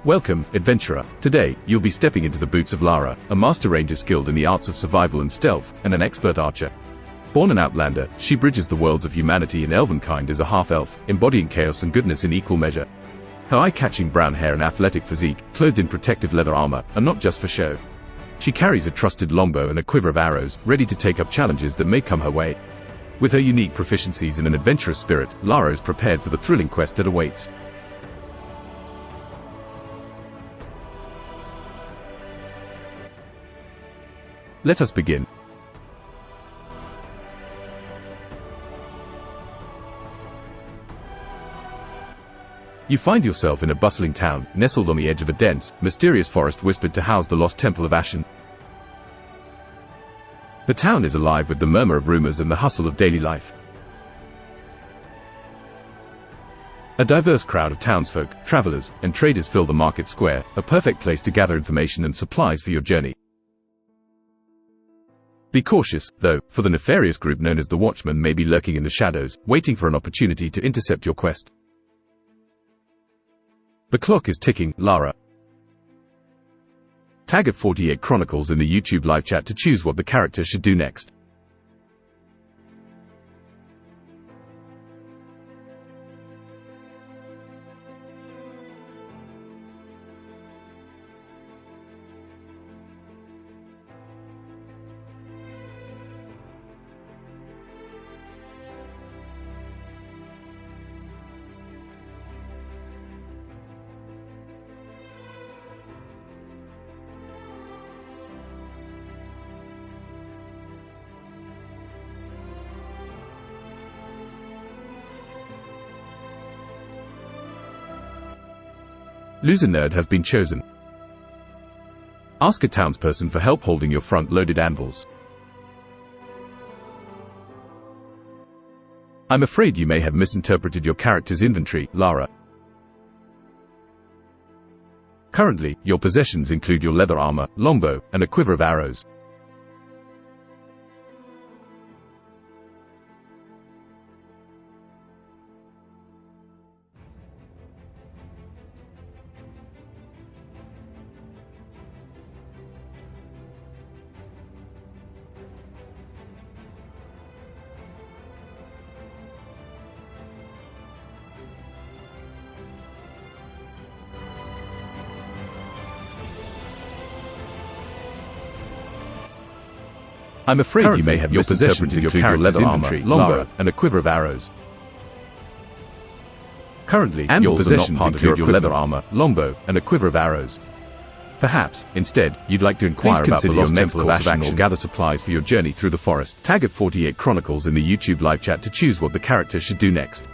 Welcome, adventurer. Today, you'll be stepping into the boots of Lara, a master ranger skilled in the arts of survival and stealth, and an expert archer. Born an outlander, she bridges the worlds of humanity and elvenkind as a half-elf, embodying chaos and goodness in equal measure. Her eye-catching brown hair and athletic physique, clothed in protective leather armor, are not just for show. She carries a trusted longbow and a quiver of arrows, ready to take up challenges that may come her way. With her unique proficiencies and an adventurous spirit, Lara is prepared for the thrilling quest that awaits. Let us begin. You find yourself in a bustling town, nestled on the edge of a dense, mysterious forest whispered to house the lost temple of Ashin. The town is alive with the murmur of rumors and the hustle of daily life. A diverse crowd of townsfolk, travelers, and traders fill the market square, a perfect place to gather information and supplies for your journey. Be cautious, though, for the nefarious group known as the Watchmen may be lurking in the shadows, waiting for an opportunity to intercept your quest. The clock is ticking, Lara. Tag at 48 Chronicles in the YouTube live chat to choose what the character should do next. Loser Nerd has been chosen. Ask a townsperson for help holding your front-loaded anvils. I'm afraid you may have misinterpreted your character's inventory, Lara. Currently, your possessions include your leather armor, longbow, and a quiver of arrows. I'm afraid you may have your possessions include your leather armor, longbow, and a quiver of arrows. Currently, your possessions include your leather armor, longbow, and a quiver of arrows. Perhaps, instead, you'd like to inquire about the lost temple of Ashin or gather supplies for your journey through the forest. Tag at 48 Chronicles in the YouTube live chat to choose what the character should do next.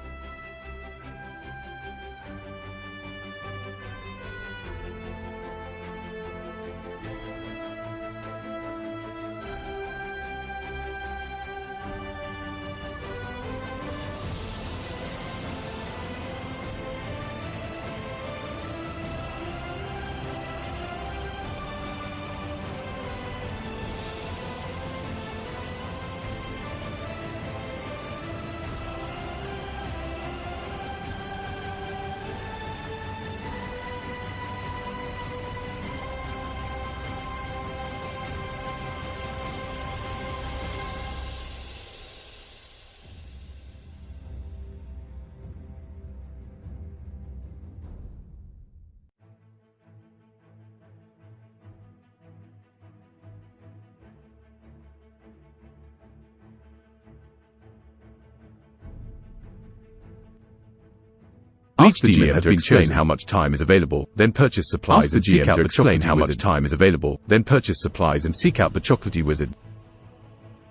Ask the GM to explain how much time is available, then purchase supplies and seek out the chocolatey how much time is available, then purchase supplies and seek out the chocolatey wizard.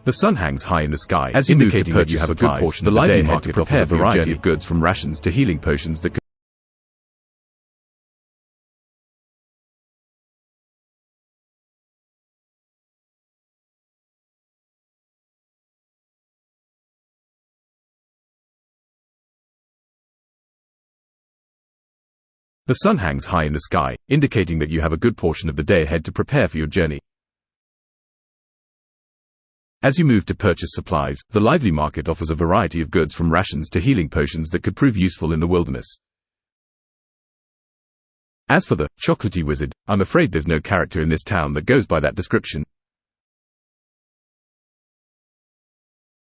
The sun hangs high in the sky, as indicating that you have a good portion of the day ahead to prepare a variety of goods from rations to healing potions that could The sun hangs high in the sky, indicating that you have a good portion of the day ahead to prepare for your journey. As you move to purchase supplies, the lively market offers a variety of goods from rations to healing potions that could prove useful in the wilderness. As for the chocolatey wizard, I'm afraid there's no character in this town that goes by that description.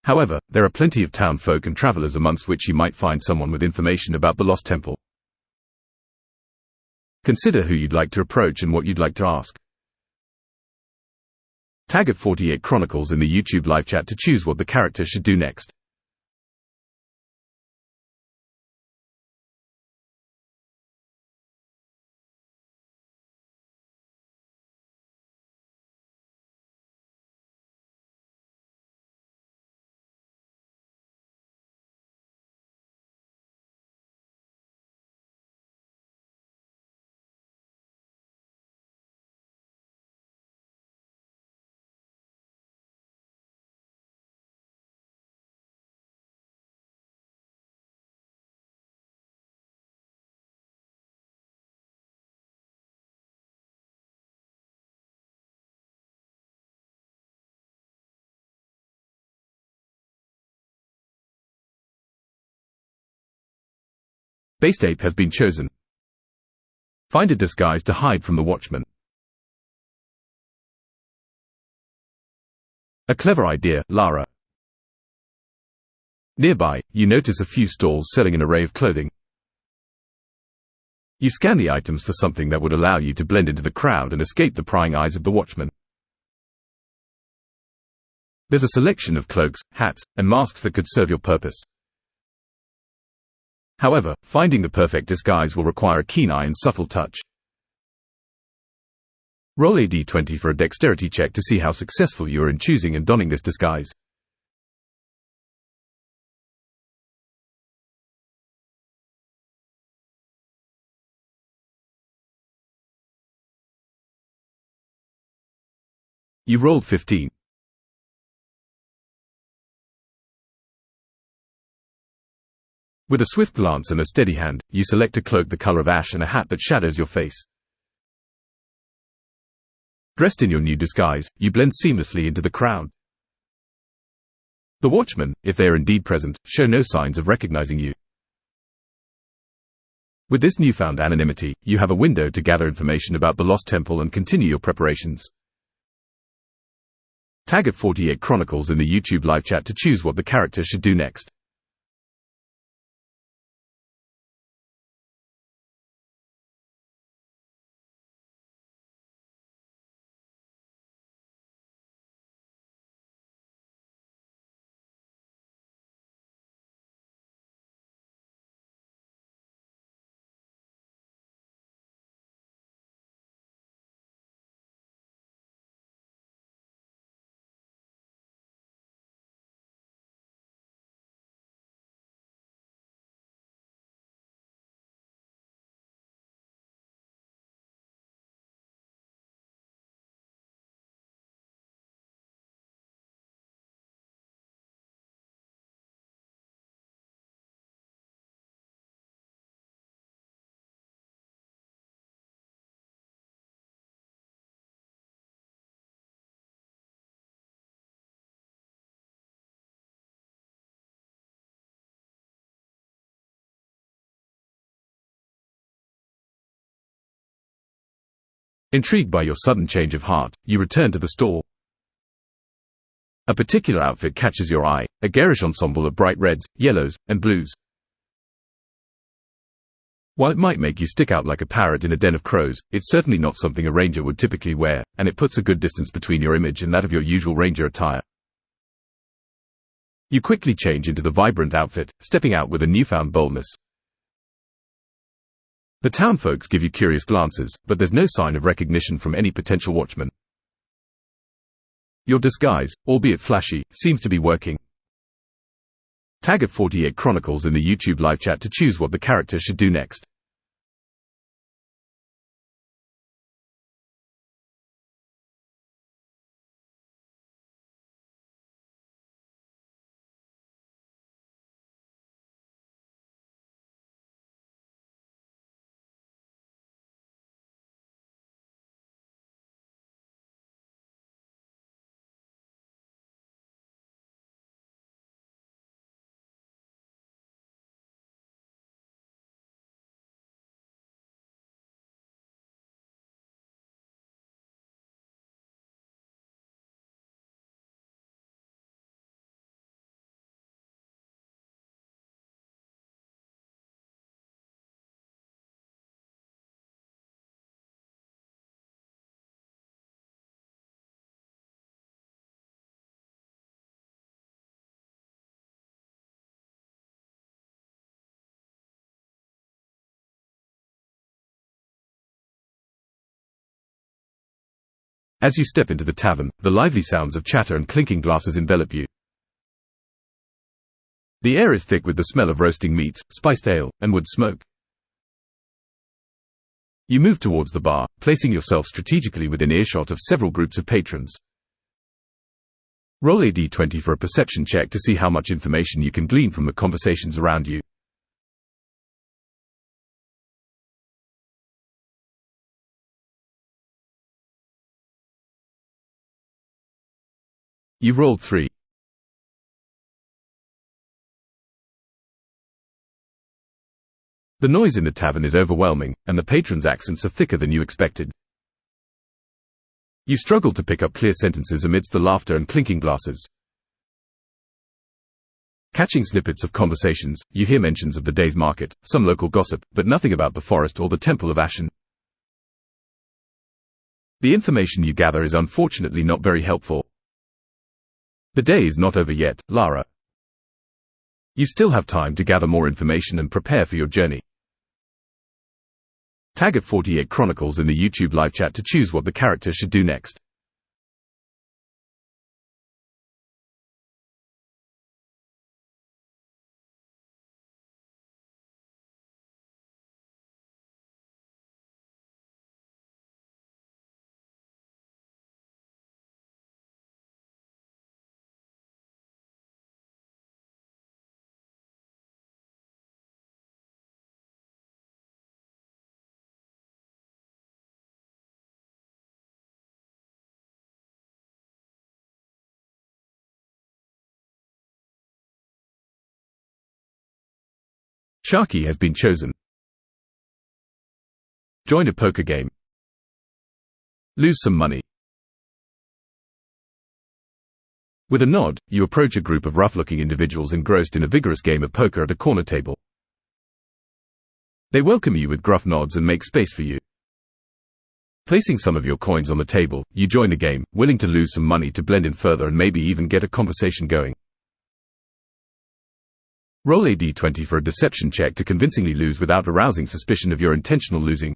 However, there are plenty of town folk and travelers amongst which you might find someone with information about the lost temple. Consider who you'd like to approach and what you'd like to ask. Tag at 48 Chronicles in the YouTube live chat to choose what the character should do next. Base tape has been chosen. Find a disguise to hide from the watchman. A clever idea, Lara. Nearby, you notice a few stalls selling an array of clothing. You scan the items for something that would allow you to blend into the crowd and escape the prying eyes of the watchman. There's a selection of cloaks, hats, and masks that could serve your purpose. However, finding the perfect disguise will require a keen eye and subtle touch. Roll a d20 for a dexterity check to see how successful you are in choosing and donning this disguise. You rolled 15. With a swift glance and a steady hand, you select a cloak the color of ash and a hat that shadows your face. Dressed in your new disguise, you blend seamlessly into the crowd. The watchmen, if they are indeed present, show no signs of recognizing you. With this newfound anonymity, you have a window to gather information about the lost temple and continue your preparations. Tag at 48 Chronicles in the YouTube live chat to choose what the character should do next. Intrigued by your sudden change of heart, you return to the store. A particular outfit catches your eye, a garish ensemble of bright reds, yellows, and blues. While it might make you stick out like a parrot in a den of crows, it's certainly not something a ranger would typically wear, and it puts a good distance between your image and that of your usual ranger attire. You quickly change into the vibrant outfit, stepping out with a newfound boldness. The townfolks give you curious glances, but there's no sign of recognition from any potential watchman. Your disguise, albeit flashy, seems to be working. Tag at 48 Chronicles in the YouTube live chat to choose what the character should do next. As you step into the tavern, the lively sounds of chatter and clinking glasses envelop you. The air is thick with the smell of roasting meats, spiced ale, and wood smoke. You move towards the bar, placing yourself strategically within earshot of several groups of patrons. Roll a d20 for a perception check to see how much information you can glean from the conversations around you. You've rolled 3. The noise in the tavern is overwhelming, and the patrons' accents are thicker than you expected. You struggle to pick up clear sentences amidst the laughter and clinking glasses. Catching snippets of conversations, you hear mentions of the day's market, some local gossip, but nothing about the forest or the Temple of Ashin. The information you gather is unfortunately not very helpful. The day is not over yet, Lara. You still have time to gather more information and prepare for your journey. Tag at 48 Chronicles in the YouTube live chat to choose what the character should do next. Sharky has been chosen. Join a poker game. Lose some money. With a nod, you approach a group of rough-looking individuals engrossed in a vigorous game of poker at a corner table. They welcome you with gruff nods and make space for you. Placing some of your coins on the table, you join the game, willing to lose some money to blend in further and maybe even get a conversation going. Roll a d20 for a deception check to convincingly lose without arousing suspicion of your intentional losing.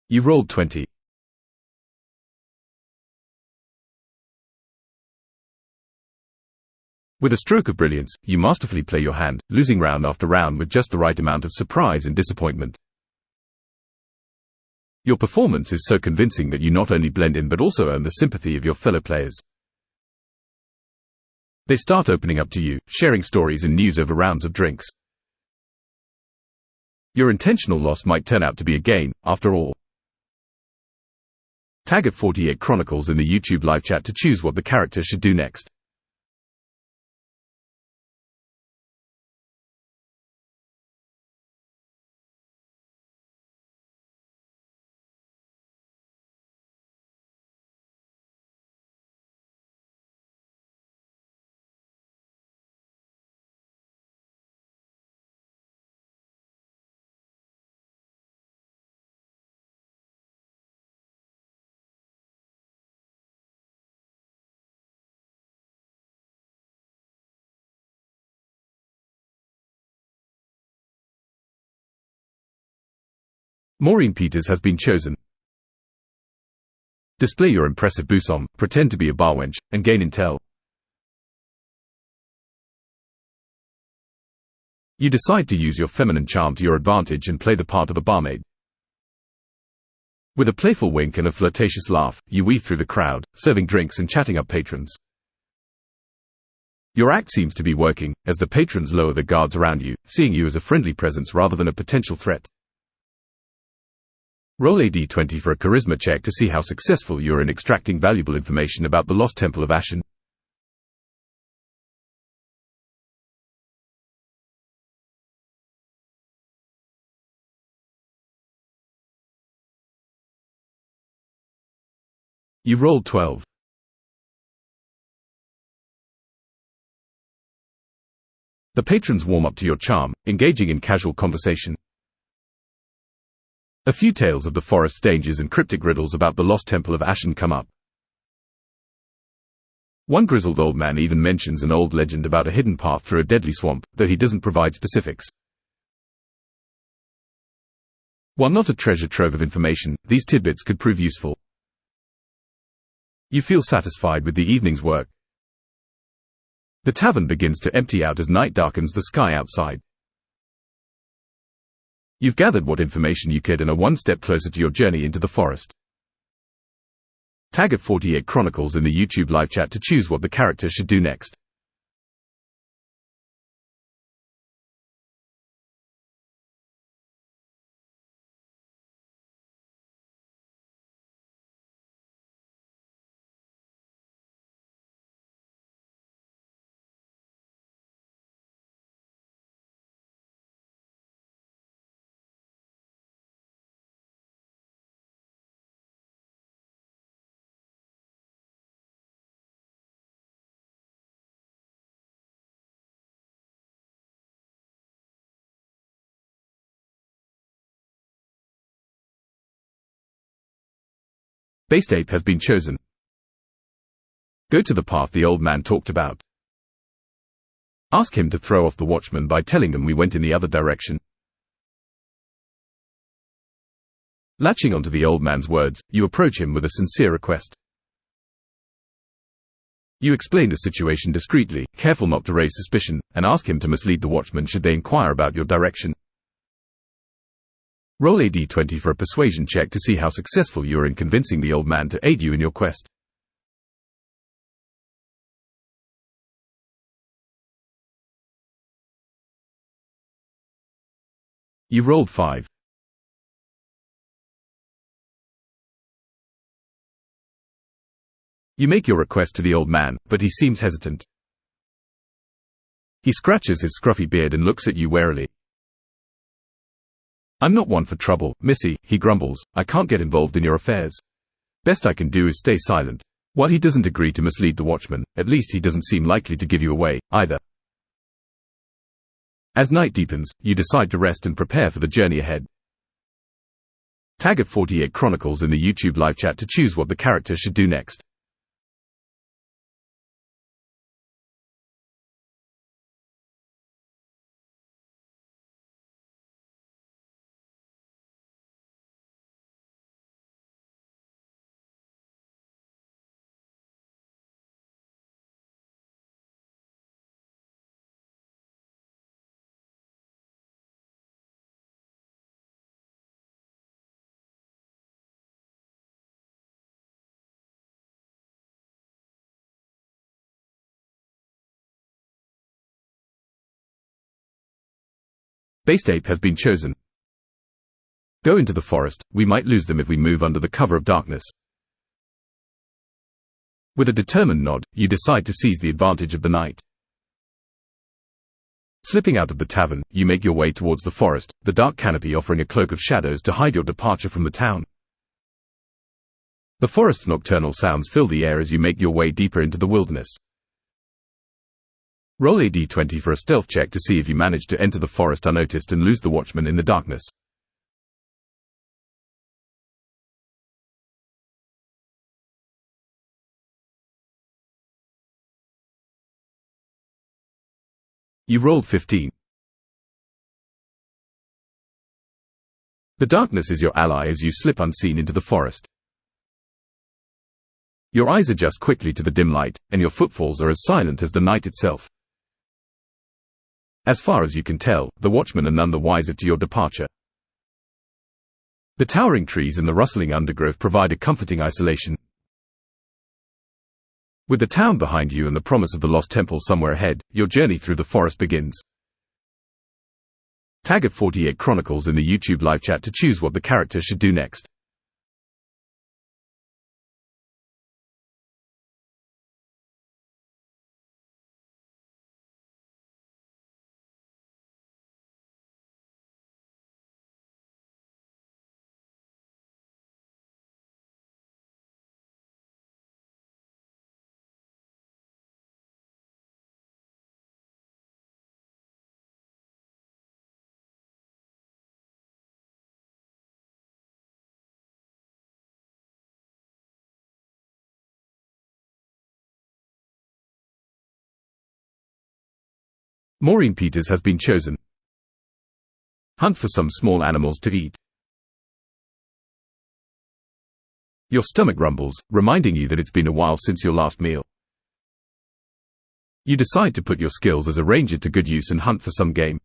You've rolled 20. With a stroke of brilliance, you masterfully play your hand, losing round after round with just the right amount of surprise and disappointment. Your performance is so convincing that you not only blend in but also earn the sympathy of your fellow players. They start opening up to you, sharing stories and news over rounds of drinks. Your intentional loss might turn out to be a gain, after all. Tag at 48 Chronicles in the YouTube live chat to choose what the character should do next. Maureen Peters has been chosen. Display your impressive bosom, pretend to be a barwench, and gain intel. You decide to use your feminine charm to your advantage and play the part of a barmaid. With a playful wink and a flirtatious laugh, you weave through the crowd, serving drinks and chatting up patrons. Your act seems to be working, as the patrons lower their guards around you, seeing you as a friendly presence rather than a potential threat. Roll a d20 for a charisma check to see how successful you are in extracting valuable information about the lost Temple of Ashin. You've rolled 12. The patrons warm up to your charm, engaging in casual conversation. A few tales of the forest's dangers and cryptic riddles about the lost Temple of Ashin come up. One grizzled old man even mentions an old legend about a hidden path through a deadly swamp, though he doesn't provide specifics. While not a treasure trove of information, these tidbits could prove useful. You feel satisfied with the evening's work. The tavern begins to empty out as night darkens the sky outside. You've gathered what information you could and are one step closer to your journey into the forest. Tag at 48 Chronicles in the YouTube live chat to choose what the character should do next. Base ape has been chosen. Go to the path the old man talked about. Ask him to throw off the watchman by telling them we went in the other direction. Latching onto the old man's words, you approach him with a sincere request. You explain the situation discreetly, careful not to raise suspicion, and ask him to mislead the watchman should they inquire about your direction. Roll a d20 for a persuasion check to see how successful you are in convincing the old man to aid you in your quest. You've rolled 5. You make your request to the old man, but he seems hesitant. He scratches his scruffy beard and looks at you warily. I'm not one for trouble, missy, he grumbles. I can't get involved in your affairs. Best I can do is stay silent. While he doesn't agree to mislead the watchman, at least he doesn't seem likely to give you away, either. As night deepens, you decide to rest and prepare for the journey ahead. Tag at 48 Chronicles in the YouTube live chat to choose what the character should do next. Base ape has been chosen. Go into the forest, we might lose them if we move under the cover of darkness. With a determined nod, you decide to seize the advantage of the night. Slipping out of the tavern, you make your way towards the forest, the dark canopy offering a cloak of shadows to hide your departure from the town. The forest's nocturnal sounds fill the air as you make your way deeper into the wilderness. Roll a d20 for a stealth check to see if you manage to enter the forest unnoticed and lose the watchman in the darkness. You've rolled 15. The darkness is your ally as you slip unseen into the forest. Your eyes adjust quickly to the dim light, and your footfalls are as silent as the night itself. As far as you can tell, the watchmen are none the wiser to your departure. The towering trees and the rustling undergrowth provide a comforting isolation. With the town behind you and the promise of the lost temple somewhere ahead, your journey through the forest begins. Tag at 48 Chronicles in the YouTube live chat to choose what the character should do next. Maureen Peters has been chosen. Hunt for some small animals to eat. Your stomach rumbles, reminding you that it's been a while since your last meal. You decide to put your skills as a ranger to good use and hunt for some game.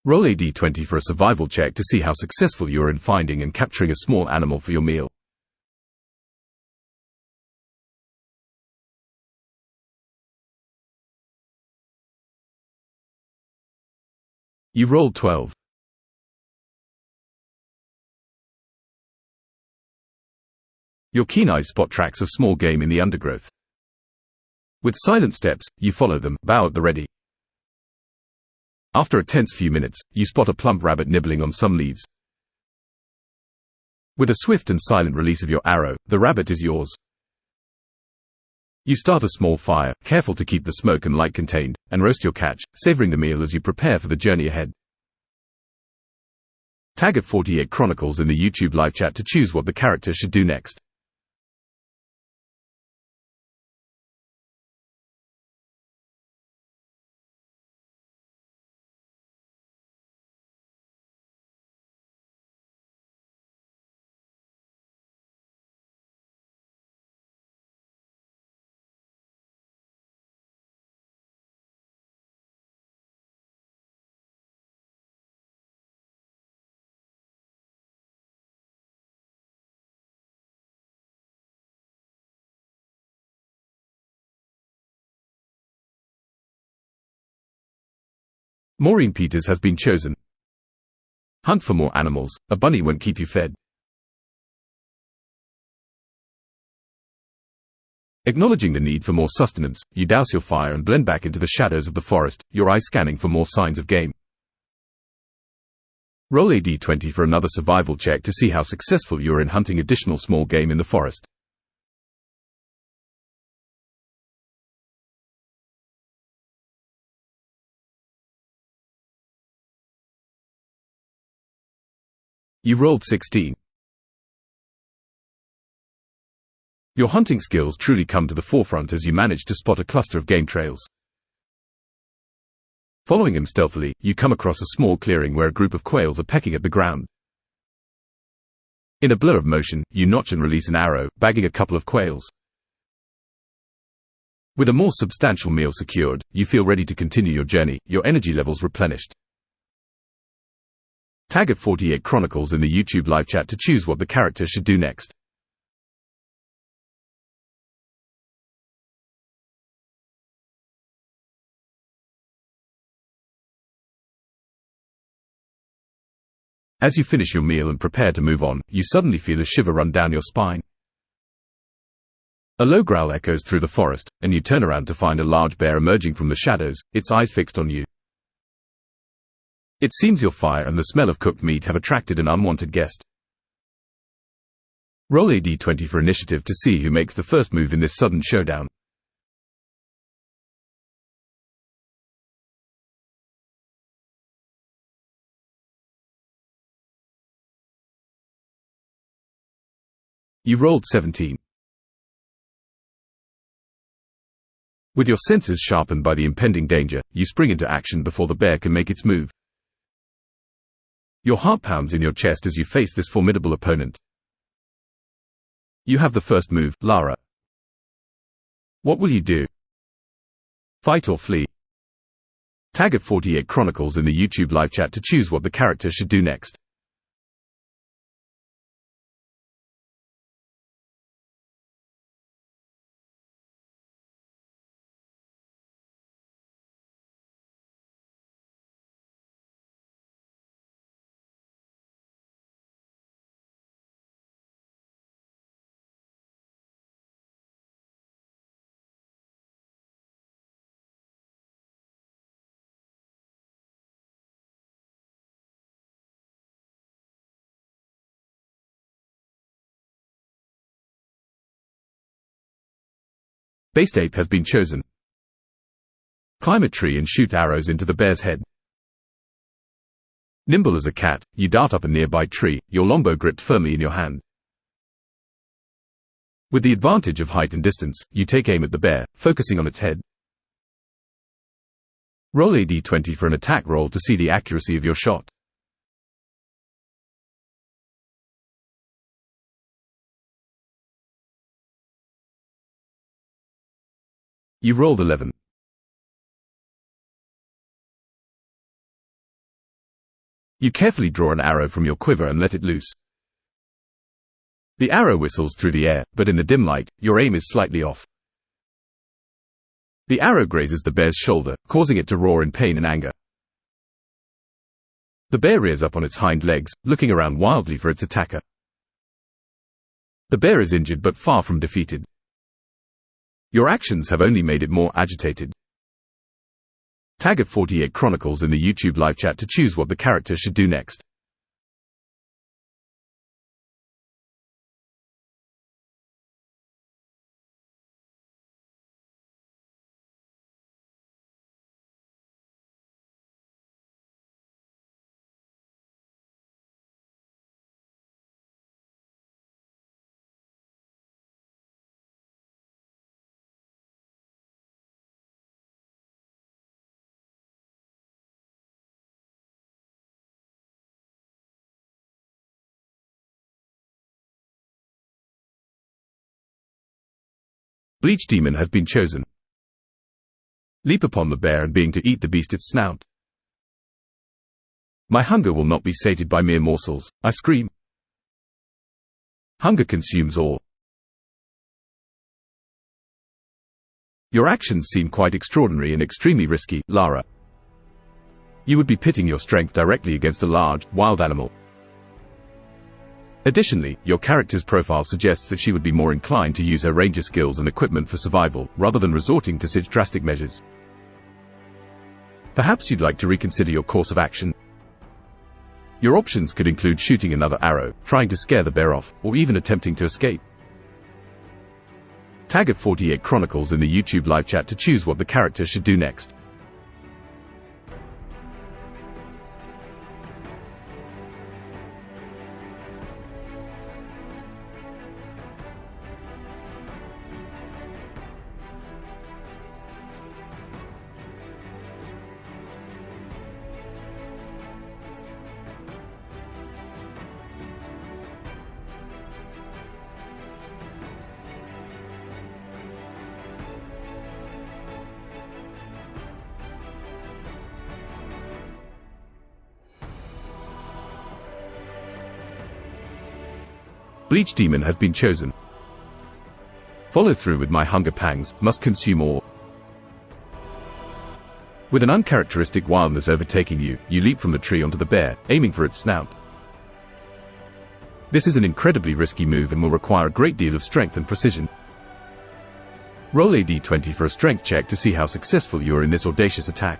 Roll a d20 for a survival check to see how successful you are in finding and capturing a small animal for your meal. You rolled 12. Your keen eyes spot tracks of small game in the undergrowth. With silent steps, you follow them, bow at the ready. After a tense few minutes, you spot a plump rabbit nibbling on some leaves. With a swift and silent release of your arrow, the rabbit is yours. You start a small fire, careful to keep the smoke and light contained, and roast your catch, savoring the meal as you prepare for the journey ahead. Tag at 48 Chronicles in the YouTube live chat to choose what the character should do next. Maureen Peters has been chosen. Hunt for more animals, a bunny won't keep you fed. Acknowledging the need for more sustenance, you douse your fire and blend back into the shadows of the forest, your eyes scanning for more signs of game. Roll a d20 for another survival check to see how successful you are in hunting additional small game in the forest. You rolled 16. Your hunting skills truly come to the forefront as you manage to spot a cluster of game trails. Following him stealthily, you come across a small clearing where a group of quails are pecking at the ground. In a blur of motion, you notch and release an arrow, bagging a couple of quails. With a more substantial meal secured, you feel ready to continue your journey, your energy levels replenished. Tag at 48 Chronicles in the YouTube live chat to choose what the character should do next. As you finish your meal and prepare to move on, you suddenly feel a shiver run down your spine. A low growl echoes through the forest, and you turn around to find a large bear emerging from the shadows, its eyes fixed on you. It seems your fire and the smell of cooked meat have attracted an unwanted guest. Roll a d20 for initiative to see who makes the first move in this sudden showdown. You rolled 17. With your senses sharpened by the impending danger, you spring into action before the bear can make its move. Your heart pounds in your chest as you face this formidable opponent. You have the first move, Lara. What will you do? Fight or flee? Tag at 48 Chronicles in the YouTube live chat to choose what the character should do next. Based ape has been chosen. Climb a tree and shoot arrows into the bear's head. Nimble as a cat, you dart up a nearby tree, your longbow gripped firmly in your hand. With the advantage of height and distance, you take aim at the bear, focusing on its head. Roll a d20 for an attack roll to see the accuracy of your shot. You rolled 11. You carefully draw an arrow from your quiver and let it loose. The arrow whistles through the air, but in the dim light, your aim is slightly off. The arrow grazes the bear's shoulder, causing it to roar in pain and anger. The bear rears up on its hind legs, looking around wildly for its attacker. The bear is injured but far from defeated. Your actions have only made it more agitated. Tag at 48 Chronicles in the YouTube live chat to choose what the character should do next. Bleach Demon has been chosen. Leap upon the bear and being to eat the beast its snout. My hunger will not be sated by mere morsels, I scream. Hunger consumes all. Your actions seem quite extraordinary and extremely risky, Lara. You would be pitting your strength directly against a large, wild animal. Additionally, your character's profile suggests that she would be more inclined to use her ranger skills and equipment for survival, rather than resorting to such drastic measures. Perhaps you'd like to reconsider your course of action. Your options could include shooting another arrow, trying to scare the bear off, or even attempting to escape. Tag at 48 Chronicles in the YouTube live chat to choose what the character should do next. Bleach Demon has been chosen. Follow through with my hunger pangs, must consume all. With an uncharacteristic wildness overtaking you, you leap from the tree onto the bear, aiming for its snout. This is an incredibly risky move and will require a great deal of strength and precision. Roll a d20 for a strength check to see how successful you are in this audacious attack.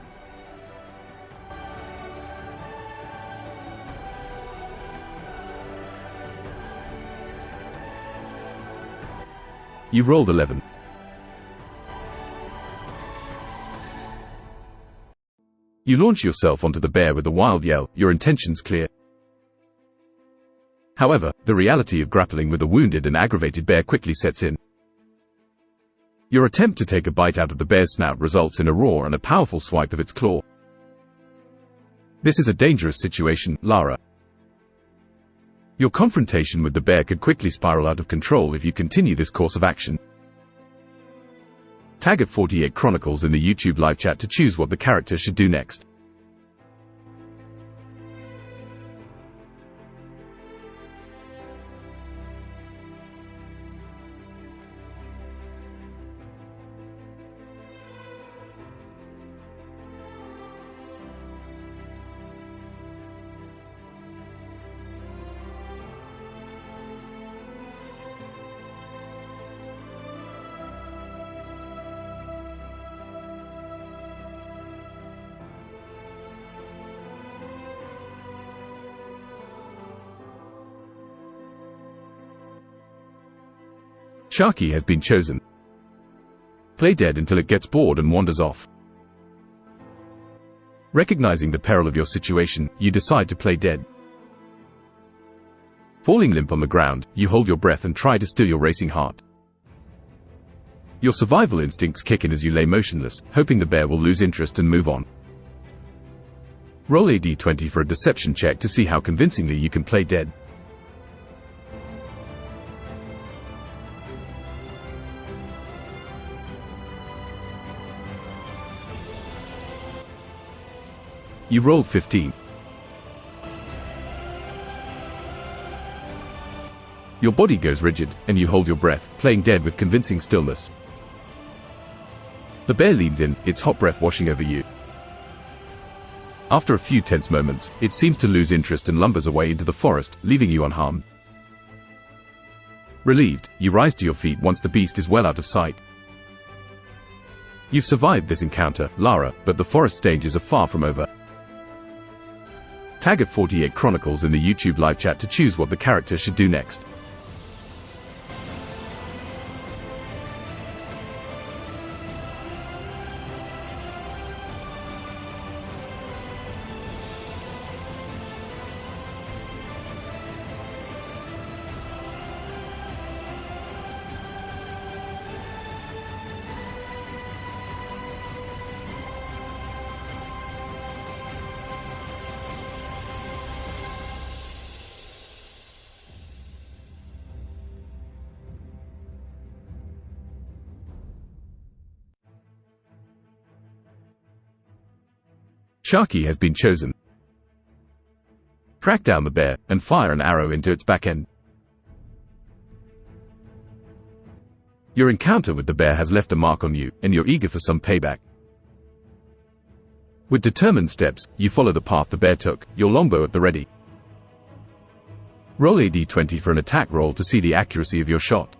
You rolled 11. You launch yourself onto the bear with a wild yell, your intentions clear. However, the reality of grappling with a wounded and aggravated bear quickly sets in. Your attempt to take a bite out of the bear's snout results in a roar and a powerful swipe of its claw. This is a dangerous situation, Lara. Your confrontation with the bear could quickly spiral out of control if you continue this course of action. Tag at 48 Chronicles in the YouTube live chat to choose what the character should do next. Sharky has been chosen. Play dead until it gets bored and wanders off. Recognizing the peril of your situation, you decide to play dead. Falling limp on the ground, you hold your breath and try to still your racing heart. Your survival instincts kick in as you lay motionless, hoping the bear will lose interest and move on. Roll a d20 for a deception check to see how convincingly you can play dead. You rolled 15. Your body goes rigid, and you hold your breath, playing dead with convincing stillness. The bear leans in, its hot breath washing over you. After a few tense moments, it seems to lose interest and lumbers away into the forest, leaving you unharmed. Relieved, you rise to your feet once the beast is well out of sight. You've survived this encounter, Lara, but the forest's dangers are far from over. Tag at 48 Chronicles in the YouTube live chat to choose what the character should do next. Sharky has been chosen. Track down the bear, and fire an arrow into its back end. Your encounter with the bear has left a mark on you, and you're eager for some payback. With determined steps, you follow the path the bear took, your longbow at the ready. Roll a d20 for an attack roll to see the accuracy of your shot.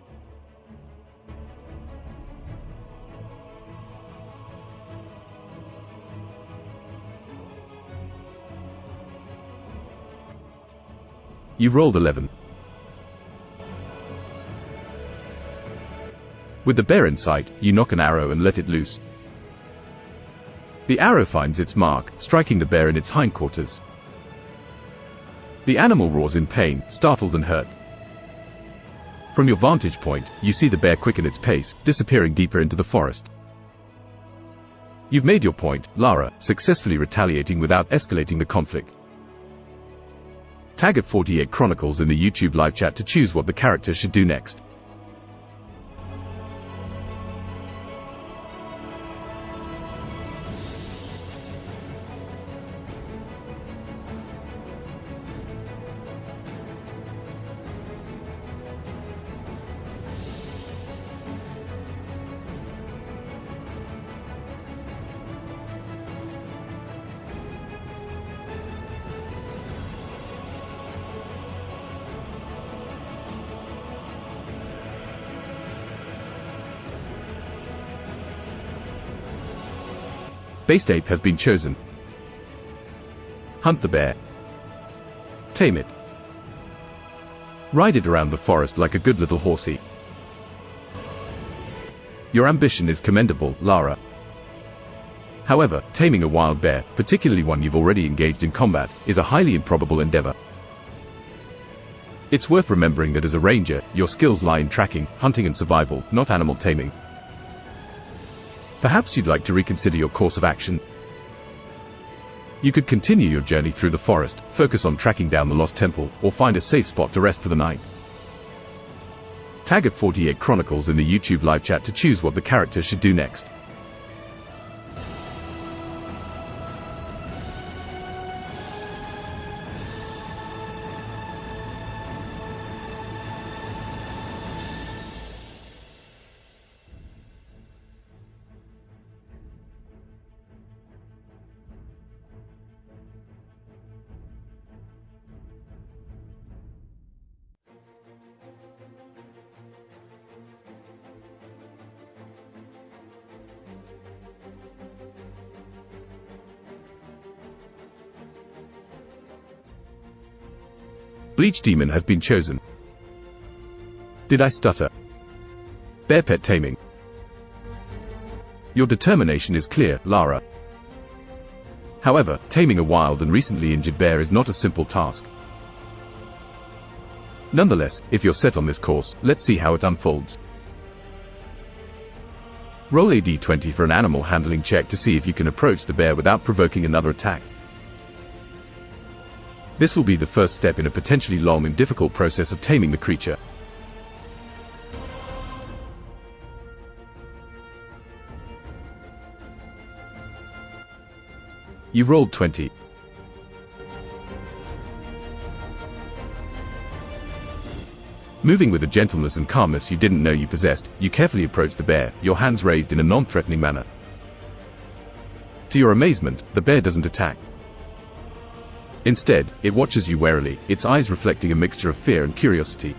You rolled 11. With the bear in sight, you nock an arrow and let it loose. The arrow finds its mark, striking the bear in its hindquarters. The animal roars in pain, startled and hurt. From your vantage point, you see the bear quicken its pace, disappearing deeper into the forest. You've made your point, Lara, successfully retaliating without escalating the conflict. Tag at 48 Chronicles in the YouTube live chat to choose what the character should do next. Based ape has been chosen. Hunt the bear. Tame it. Ride it around the forest like a good little horsey. Your ambition is commendable, Lara. However, taming a wild bear, particularly one you've already engaged in combat, is a highly improbable endeavor. It's worth remembering that as a ranger, your skills lie in tracking, hunting and survival, not animal taming. Perhaps you'd like to reconsider your course of action. You could continue your journey through the forest, focus on tracking down the lost temple, or find a safe spot to rest for the night. Tag at 48 Chronicles in the YouTube live chat to choose what the character should do next. Bleach Demon has been chosen. Did I stutter? Bear pet taming. Your determination is clear, Lara. However, taming a wild and recently injured bear is not a simple task. Nonetheless, if you're set on this course, let's see how it unfolds. Roll a d20 for an animal handling check to see if you can approach the bear without provoking another attack. This will be the first step in a potentially long and difficult process of taming the creature. You rolled 20. Moving with a gentleness and calmness you didn't know you possessed, you carefully approach the bear, your hands raised in a non-threatening manner. To your amazement, the bear doesn't attack. Instead, it watches you warily, its eyes reflecting a mixture of fear and curiosity.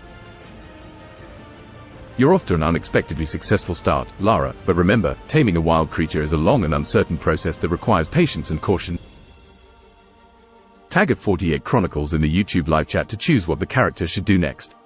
You're off to an unexpectedly successful start, Lara, but remember, taming a wild creature is a long and uncertain process that requires patience and caution. Tag at 48 Chronicles in the YouTube live chat to choose what the character should do next.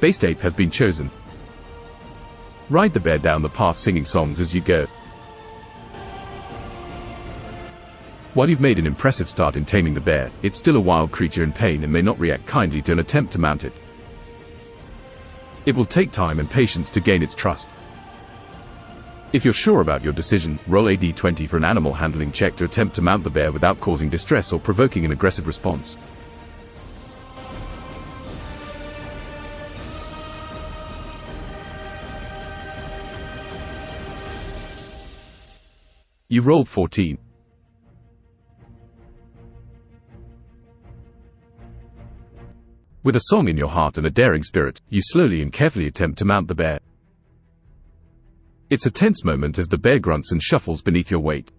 Base ape has been chosen. Ride the bear down the path singing songs as you go. While you've made an impressive start in taming the bear, it's still a wild creature in pain and may not react kindly to an attempt to mount it. It will take time and patience to gain its trust. If you're sure about your decision, roll a d20 for an animal handling check to attempt to mount the bear without causing distress or provoking an aggressive response. You rolled 14. With a song in your heart and a daring spirit, you slowly and carefully attempt to mount the bear. It's a tense moment as the bear grunts and shuffles beneath your weight.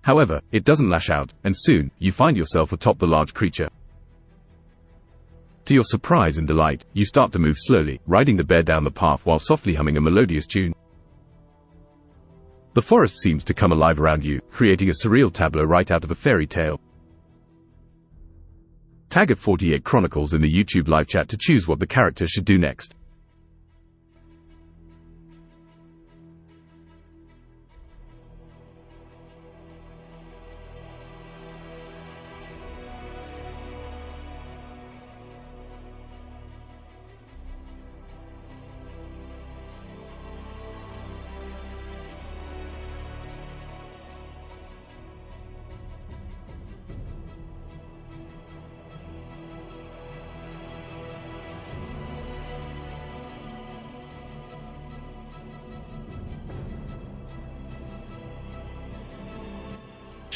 However, it doesn't lash out, and soon, you find yourself atop the large creature. To your surprise and delight, you start to move slowly, riding the bear down the path while softly humming a melodious tune. The forest seems to come alive around you, creating a surreal tableau right out of a fairy tale. Tag at 48 Chronicles in the YouTube live chat to choose what the character should do next.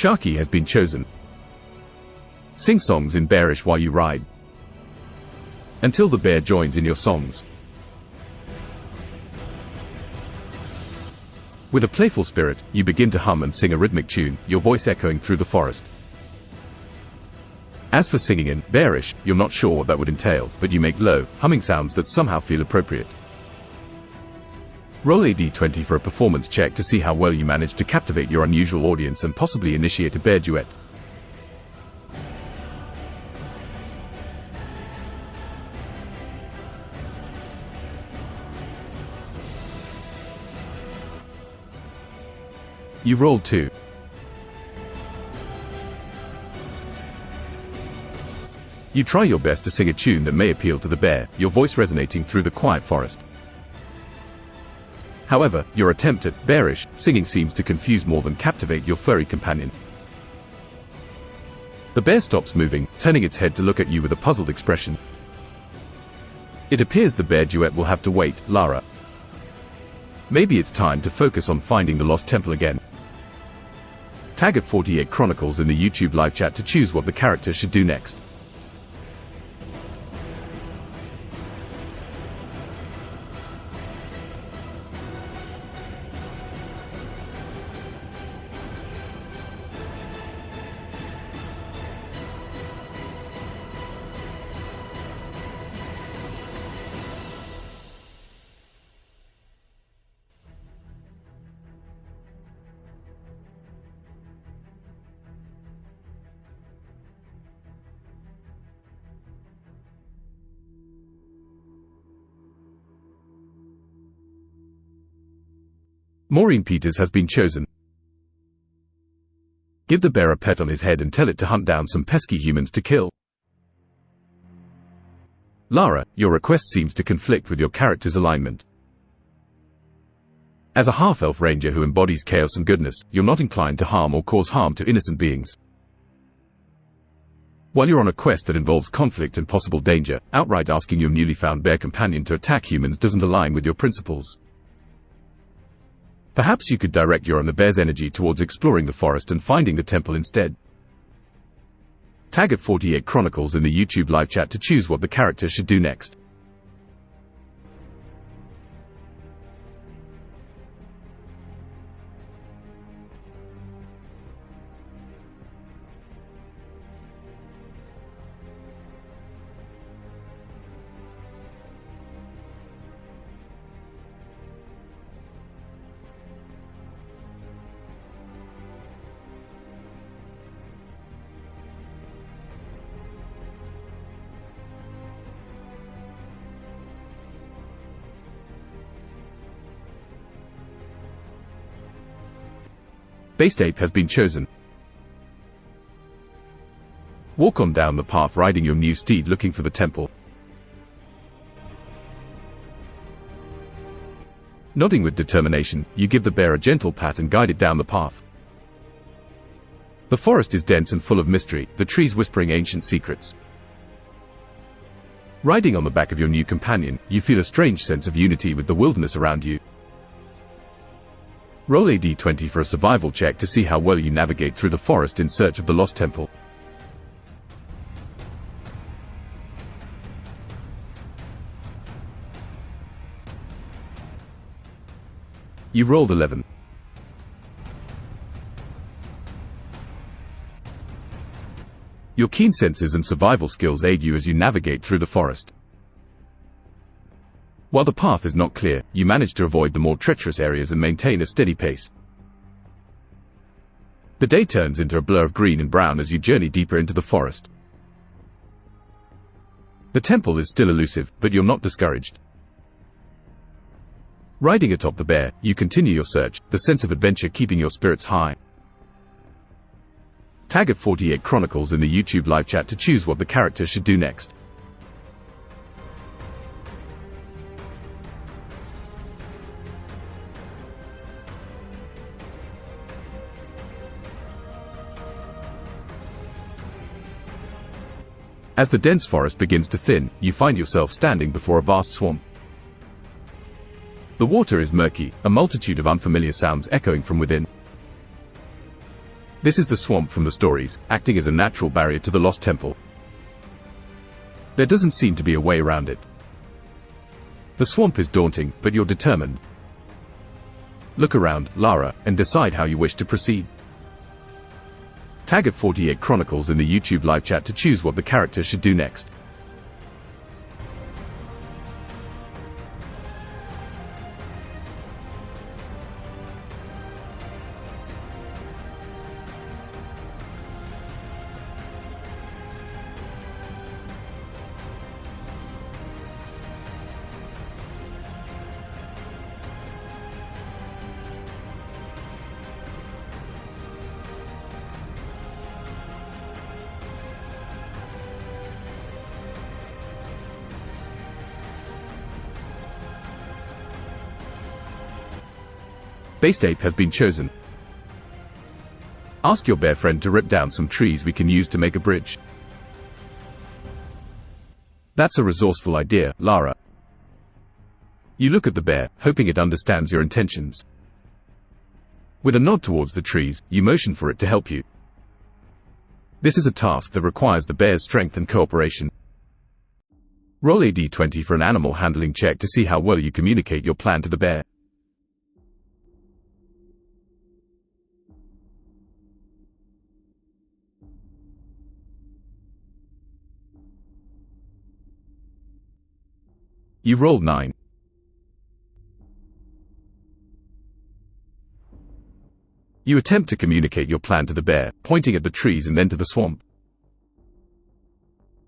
Sharky has been chosen. Sing songs in bearish while you ride, until the bear joins in your songs. With a playful spirit, you begin to hum and sing a rhythmic tune, your voice echoing through the forest. As for singing in bearish, you're not sure what that would entail, but you make low, humming sounds that somehow feel appropriate. Roll a d20 for a performance check to see how well you manage to captivate your unusual audience and possibly initiate a bear duet. You rolled 2. You try your best to sing a tune that may appeal to the bear, your voice resonating through the quiet forest. However, your attempt at bearish singing seems to confuse more than captivate your furry companion. The bear stops moving, turning its head to look at you with a puzzled expression. It appears the bear duet will have to wait, Lara. Maybe it's time to focus on finding the lost temple again. Tag at 48 Chronicles in the YouTube live chat to choose what the character should do next. Maureen Peters has been chosen. Give the bear a pet on his head and tell it to hunt down some pesky humans to kill. Lara, your request seems to conflict with your character's alignment. As a half-elf ranger who embodies chaos and goodness, you're not inclined to harm or cause harm to innocent beings. While you're on a quest that involves conflict and possible danger, outright asking your newly found bear companion to attack humans doesn't align with your principles. Perhaps you could direct your and the bear's energy towards exploring the forest and finding the temple instead. Tag at 48 Chronicles in the YouTube live chat to choose what the character should do next. Based ape has been chosen. Walk on down the path riding your new steed looking for the temple. Nodding with determination, you give the bear a gentle pat and guide it down the path. The forest is dense and full of mystery, the trees whispering ancient secrets. Riding on the back of your new companion, you feel a strange sense of unity with the wilderness around you. Roll a d20 for a survival check to see how well you navigate through the forest in search of the lost temple. You rolled 11. Your keen senses and survival skills aid you as you navigate through the forest. While the path is not clear, you manage to avoid the more treacherous areas and maintain a steady pace. The day turns into a blur of green and brown as you journey deeper into the forest. The temple is still elusive, but you're not discouraged. Riding atop the bear, you continue your search, the sense of adventure keeping your spirits high. Tag at 48 Chronicles in the YouTube live chat to choose what the character should do next. As the dense forest begins to thin, you find yourself standing before a vast swamp. The water is murky, a multitude of unfamiliar sounds echoing from within. This is the swamp from the stories, acting as a natural barrier to the lost temple. There doesn't seem to be a way around it. The swamp is daunting, but you're determined. Look around, Lara, and decide how you wish to proceed. Tag at 48 Chronicles in the YouTube live chat to choose what the character should do next. Based ape has been chosen. Ask your bear friend to rip down some trees we can use to make a bridge. That's a resourceful idea, Lara. You look at the bear, hoping it understands your intentions. With a nod towards the trees, you motion for it to help you. This is a task that requires the bear's strength and cooperation. Roll a d20 for an animal handling check to see how well you communicate your plan to the bear. You rolled 9. You attempt to communicate your plan to the bear, pointing at the trees and then to the swamp.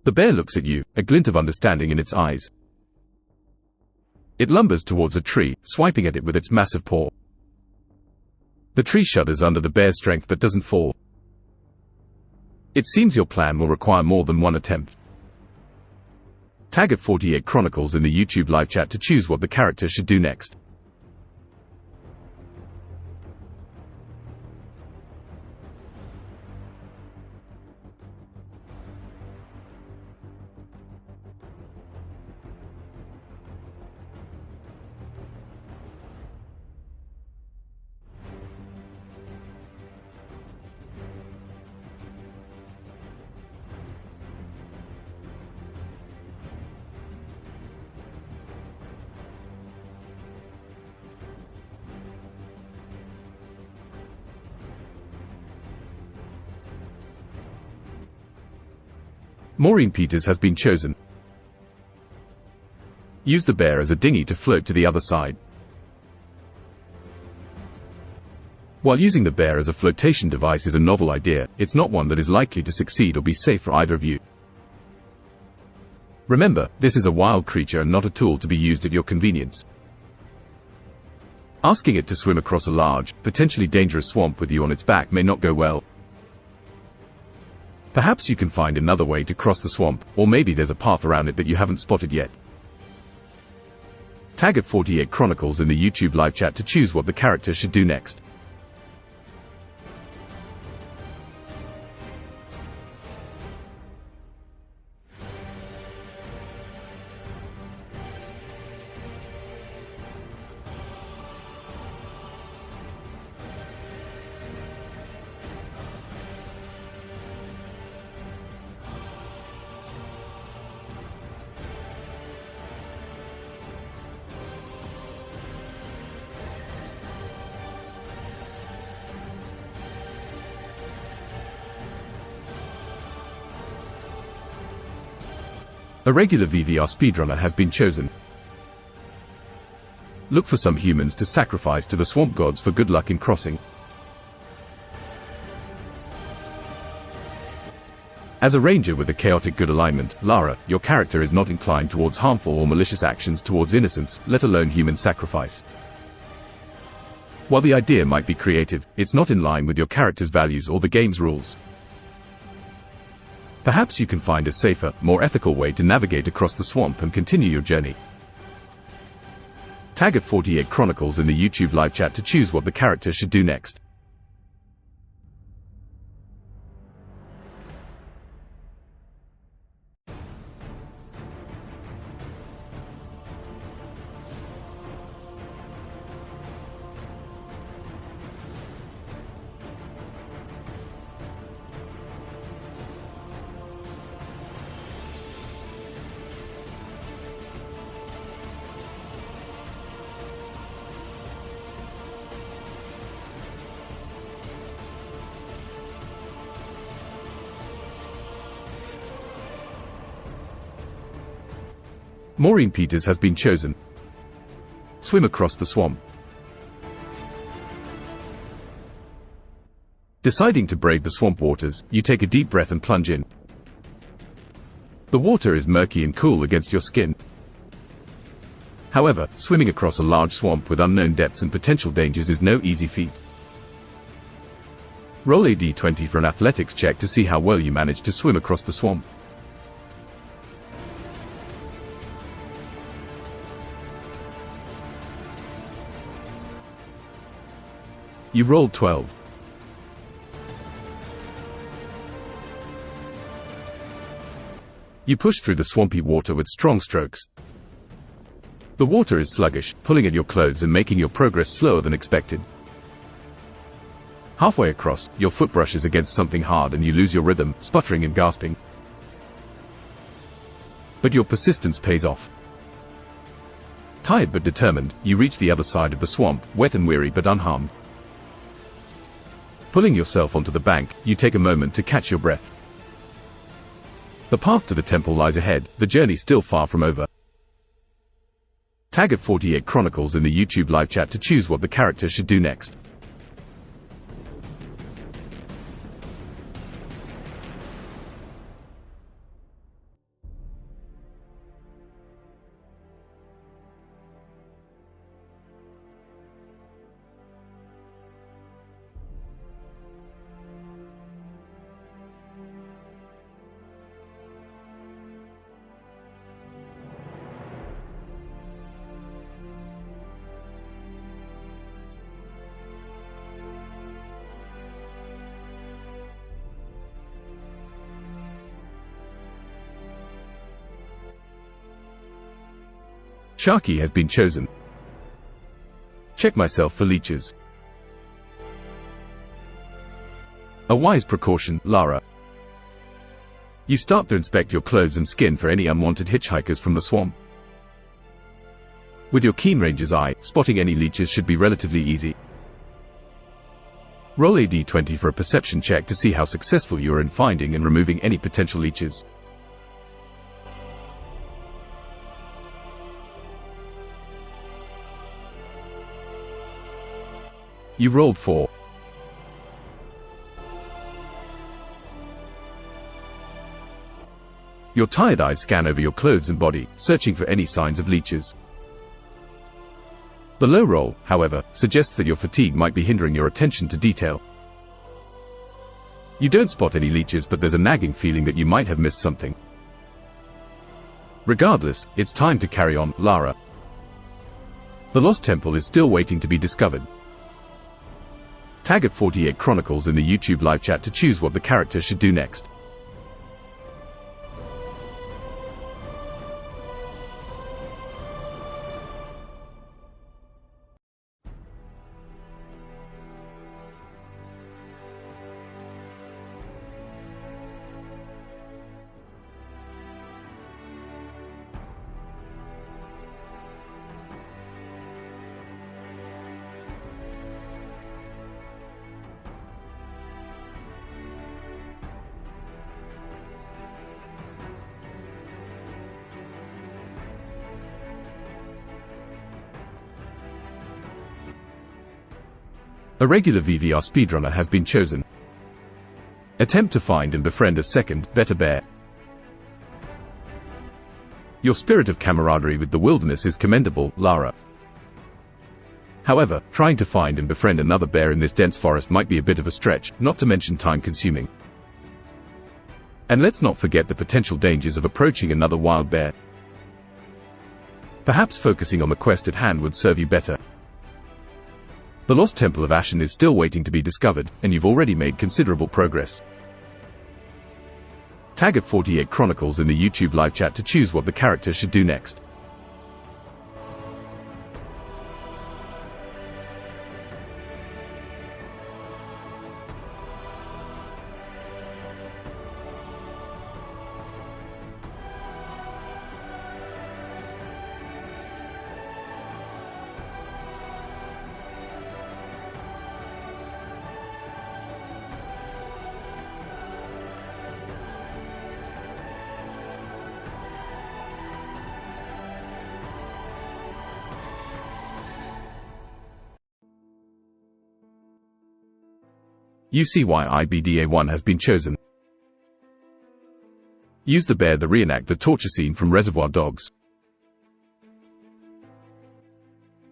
The bear looks at you, a glint of understanding in its eyes. It lumbers towards a tree, swiping at it with its massive paw. The tree shudders under the bear's strength but doesn't fall. It seems your plan will require more than one attempt. Tag at 48 Chronicles in the YouTube live chat to choose what the character should do next. Maureen Peters has been chosen. Use the bear as a dinghy to float to the other side. While using the bear as a flotation device is a novel idea, it's not one that is likely to succeed or be safe for either of you. Remember, this is a wild creature and not a tool to be used at your convenience. Asking it to swim across a large, potentially dangerous swamp with you on its back may not go well. Perhaps you can find another way to cross the swamp, or maybe there's a path around it that you haven't spotted yet. Tag at 48 Chronicles in the YouTube live chat to choose what the character should do next. A regular VVR speedrunner has been chosen. Look for some humans to sacrifice to the swamp gods for good luck in crossing. As a ranger with a chaotic good alignment, Lara, your character is not inclined towards harmful or malicious actions towards innocents, let alone human sacrifice. While the idea might be creative, it's not in line with your character's values or the game's rules. Perhaps you can find a safer, more ethical way to navigate across the swamp and continue your journey. Tag at 48 Chronicles in the YouTube live chat to choose what the character should do next. Maureen Peters has been chosen. Swim across the swamp. Deciding to brave the swamp waters, you take a deep breath and plunge in. The water is murky and cool against your skin. However, swimming across a large swamp with unknown depths and potential dangers is no easy feat. Roll a d20 for an athletics check to see how well you manage to swim across the swamp. You rolled 12. You push through the swampy water with strong strokes. The water is sluggish, pulling at your clothes and making your progress slower than expected. Halfway across, your foot brushes against something hard and you lose your rhythm, sputtering and gasping. But your persistence pays off. Tired but determined, you reach the other side of the swamp, wet and weary but unharmed. Pulling yourself onto the bank, you take a moment to catch your breath. The path to the temple lies ahead, the journey still far from over. Tag at 48 Chronicles in the YouTube live chat to choose what the character should do next. Sharky has been chosen. Check myself for leeches. A wise precaution, Lara. You start to inspect your clothes and skin for any unwanted hitchhikers from the swamp. With your keen ranger's eye, spotting any leeches should be relatively easy. Roll a d20 for a perception check to see how successful you are in finding and removing any potential leeches. You rolled 4. Your tired eyes scan over your clothes and body, searching for any signs of leeches. The low roll, however, suggests that your fatigue might be hindering your attention to detail. You don't spot any leeches, but there's a nagging feeling that you might have missed something. Regardless, it's time to carry on, Lara. The Lost Temple is still waiting to be discovered. Tag at 48 Chronicles in the YouTube live chat to choose what the character should do next. A regular VVR speedrunner has been chosen. Attempt to find and befriend a second, better bear. Your spirit of camaraderie with the wilderness is commendable, Lara. However, trying to find and befriend another bear in this dense forest might be a bit of a stretch, not to mention time-consuming. And let's not forget the potential dangers of approaching another wild bear. Perhaps focusing on the quest at hand would serve you better. The Lost Temple of Ashin is still waiting to be discovered, and you've already made considerable progress. Tag at 48 Chronicles in the YouTube live chat to choose what the character should do next. You see why IBDA1 has been chosen. Use the bear to reenact the torture scene from Reservoir Dogs.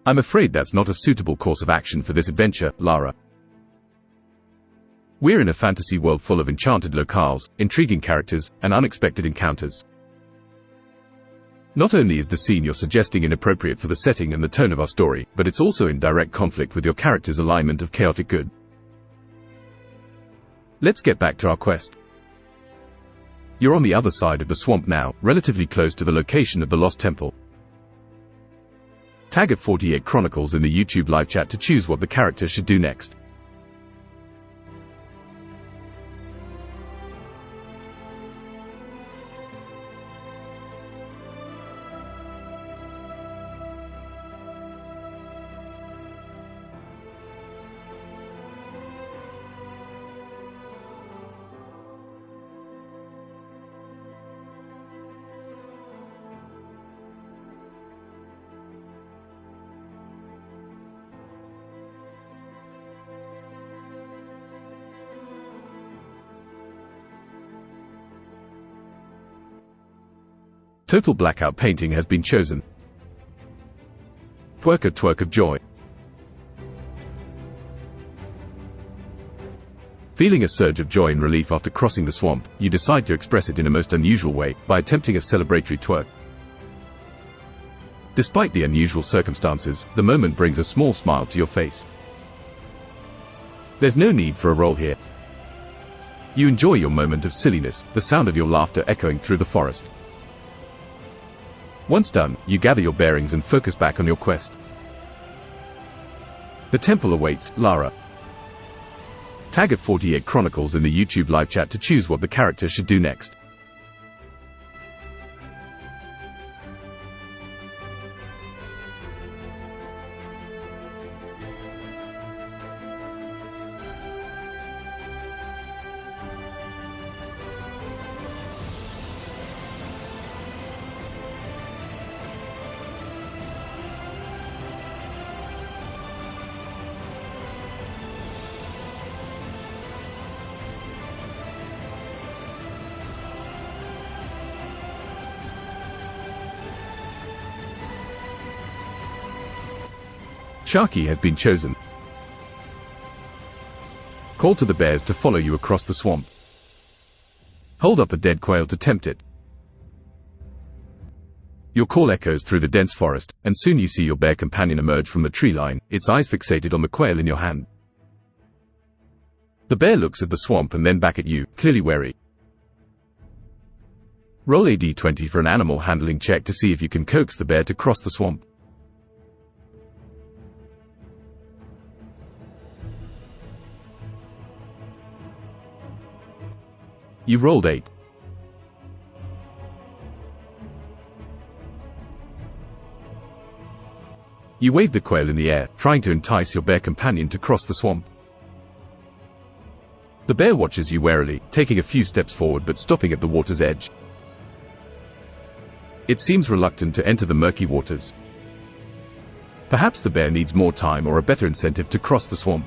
I'm afraid that's not a suitable course of action for this adventure, Lara. We're in a fantasy world full of enchanted locales, intriguing characters, and unexpected encounters. Not only is the scene you're suggesting inappropriate for the setting and the tone of our story, but it's also in direct conflict with your character's alignment of chaotic good. Let's get back to our quest. You're on the other side of the swamp now, relatively close to the location of the Lost Temple. Tag at 48 Chronicles in the YouTube live chat to choose what the character should do next. Total Blackout Painting has been chosen. Twerk a twerk of joy. Feeling a surge of joy and relief after crossing the swamp, you decide to express it in a most unusual way, by attempting a celebratory twerk. Despite the unusual circumstances, the moment brings a small smile to your face. There's no need for a roll here. You enjoy your moment of silliness, the sound of your laughter echoing through the forest. Once done, you gather your bearings and focus back on your quest. The temple awaits, Lara. Tag at 48 Chronicles in the YouTube live chat to choose what the character should do next. Sharky has been chosen. Call to the bears to follow you across the swamp. Hold up a dead quail to tempt it. Your call echoes through the dense forest, and soon you see your bear companion emerge from the tree line, its eyes fixated on the quail in your hand. The bear looks at the swamp and then back at you, clearly wary. Roll a d20 for an animal handling check to see if you can coax the bear to cross the swamp. You rolled 8. You wave the quail in the air, trying to entice your bear companion to cross the swamp. The bear watches you warily, taking a few steps forward but stopping at the water's edge. It seems reluctant to enter the murky waters. Perhaps the bear needs more time or a better incentive to cross the swamp.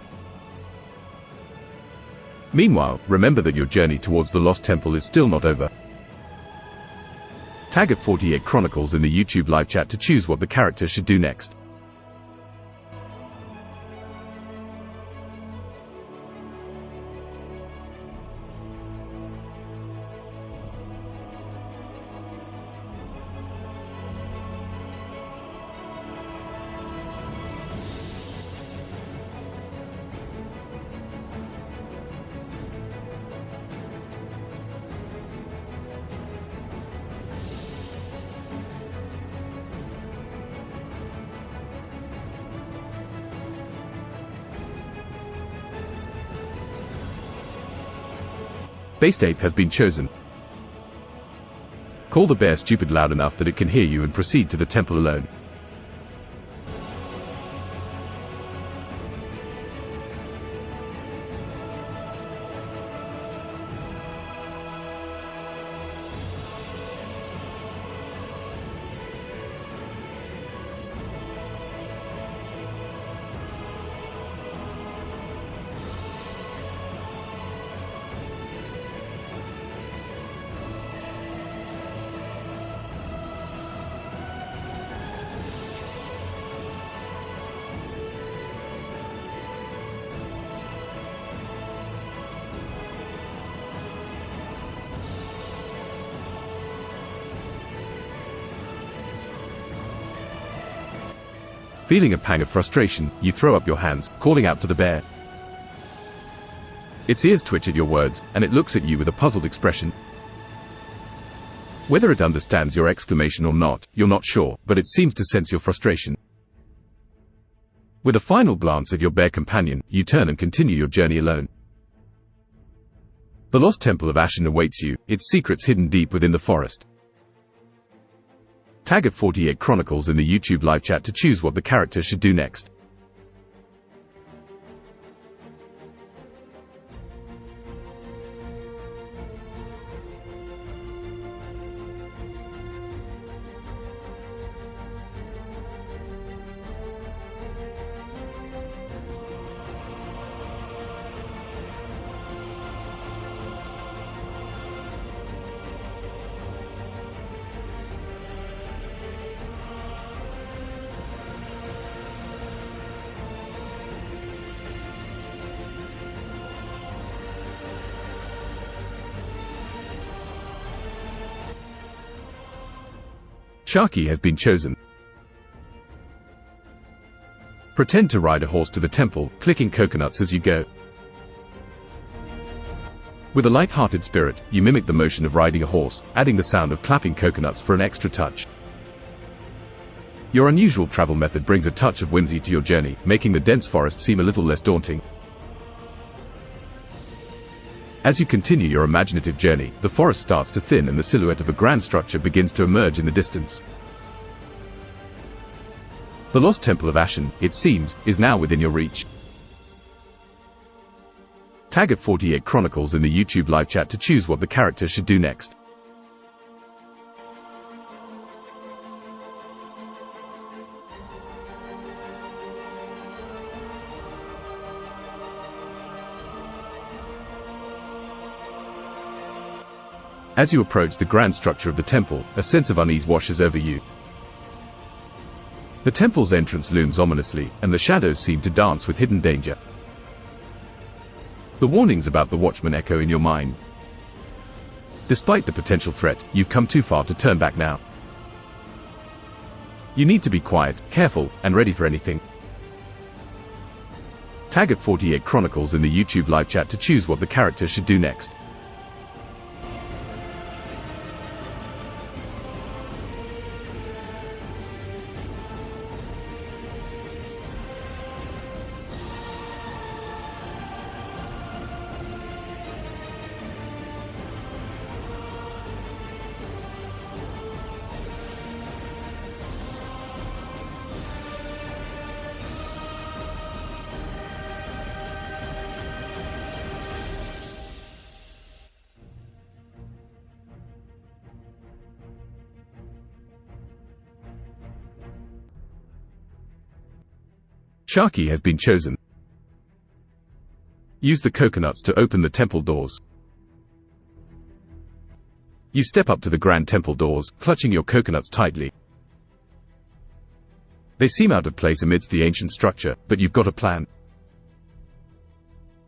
Meanwhile, remember that your journey towards the Lost Temple is still not over. Tag at 48 Chronicles in the YouTube live chat to choose what the character should do next. Based Ape has been chosen. Call the bear stupid loud enough that it can hear you and proceed to the temple alone. Feeling a pang of frustration, you throw up your hands, calling out to the bear. Its ears twitch at your words, and it looks at you with a puzzled expression. Whether it understands your exclamation or not, you're not sure, but it seems to sense your frustration. With a final glance at your bear companion, you turn and continue your journey alone. The Lost Temple of Ashin awaits you, its secrets hidden deep within the forest. Tag at 48 Chronicles in the YouTube live chat to choose what the character should do next. Sharky has been chosen. Pretend to ride a horse to the temple, clicking coconuts as you go. With a light-hearted spirit, you mimic the motion of riding a horse, adding the sound of clapping coconuts for an extra touch. Your unusual travel method brings a touch of whimsy to your journey, making the dense forest seem a little less daunting. As you continue your imaginative journey, the forest starts to thin and the silhouette of a grand structure begins to emerge in the distance. The lost temple of Ashin, it seems, is now within your reach. Tag at 48 Chronicles in the YouTube live chat to choose what the character should do next. As you approach the grand structure of the temple, a sense of unease washes over you. The temple's entrance looms ominously, and the shadows seem to dance with hidden danger. The warnings about the watchman echo in your mind. Despite the potential threat, you've come too far to turn back now. You need to be quiet, careful, and ready for anything. Tag at 48 Chronicles in the YouTube live chat to choose what the character should do next. Sharky has been chosen. Use the coconuts to open the temple doors. You step up to the grand temple doors, clutching your coconuts tightly. They seem out of place amidst the ancient structure, but you've got a plan.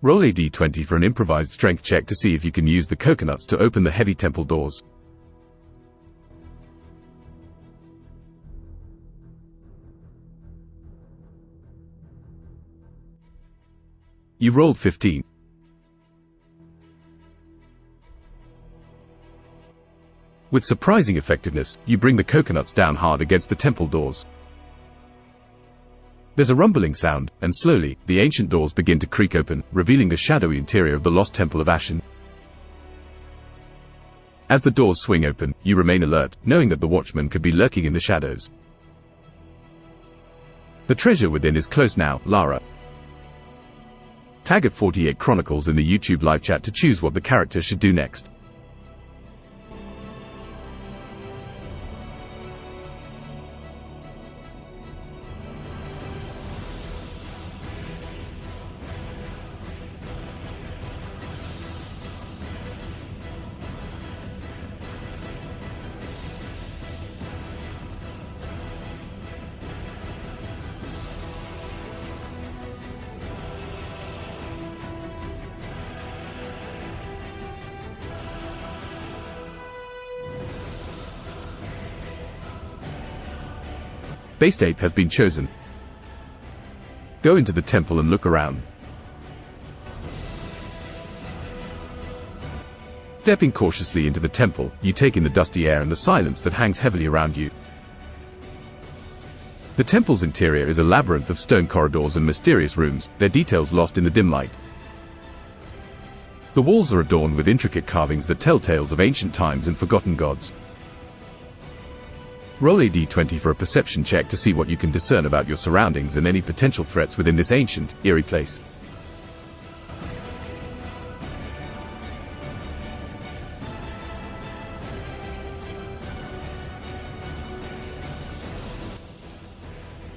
Roll a d20 for an improvised strength check to see if you can use the coconuts to open the heavy temple doors. You rolled 15. With surprising effectiveness, you bring the coconuts down hard against the temple doors. There's a rumbling sound, and slowly, the ancient doors begin to creak open, revealing the shadowy interior of the lost temple of Ashin. As the doors swing open, you remain alert, knowing that the watchman could be lurking in the shadows. The treasure within is close now, Lara. Tag at 48 Chronicles in the YouTube live chat to choose what the character should do next. Base Ape has been chosen. Go into the temple and look around. Stepping cautiously into the temple, you take in the dusty air and the silence that hangs heavily around you. The temple's interior is a labyrinth of stone corridors and mysterious rooms, their details lost in the dim light. The walls are adorned with intricate carvings that tell tales of ancient times and forgotten gods. Roll a d20 for a perception check to see what you can discern about your surroundings and any potential threats within this ancient, eerie place.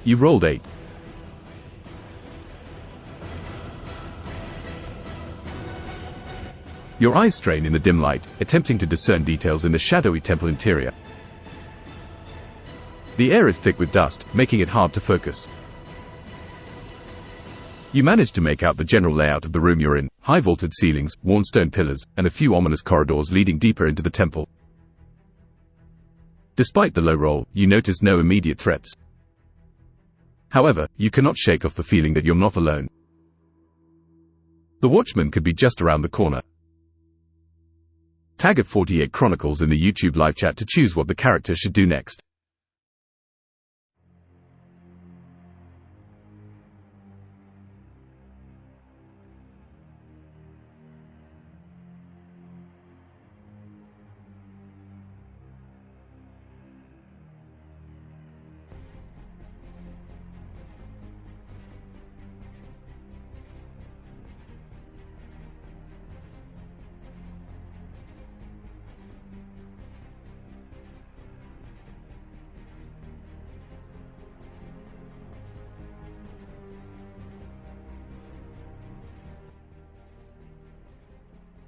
You rolled 8. Your eyes strain in the dim light, attempting to discern details in the shadowy temple interior. The air is thick with dust, making it hard to focus. You manage to make out the general layout of the room you're in: high vaulted ceilings, worn stone pillars, and a few ominous corridors leading deeper into the temple. Despite the low roll, you notice no immediate threats. However, you cannot shake off the feeling that you're not alone. The watchman could be just around the corner. Tag at 48 Chronicles in the YouTube live chat to choose what the character should do next.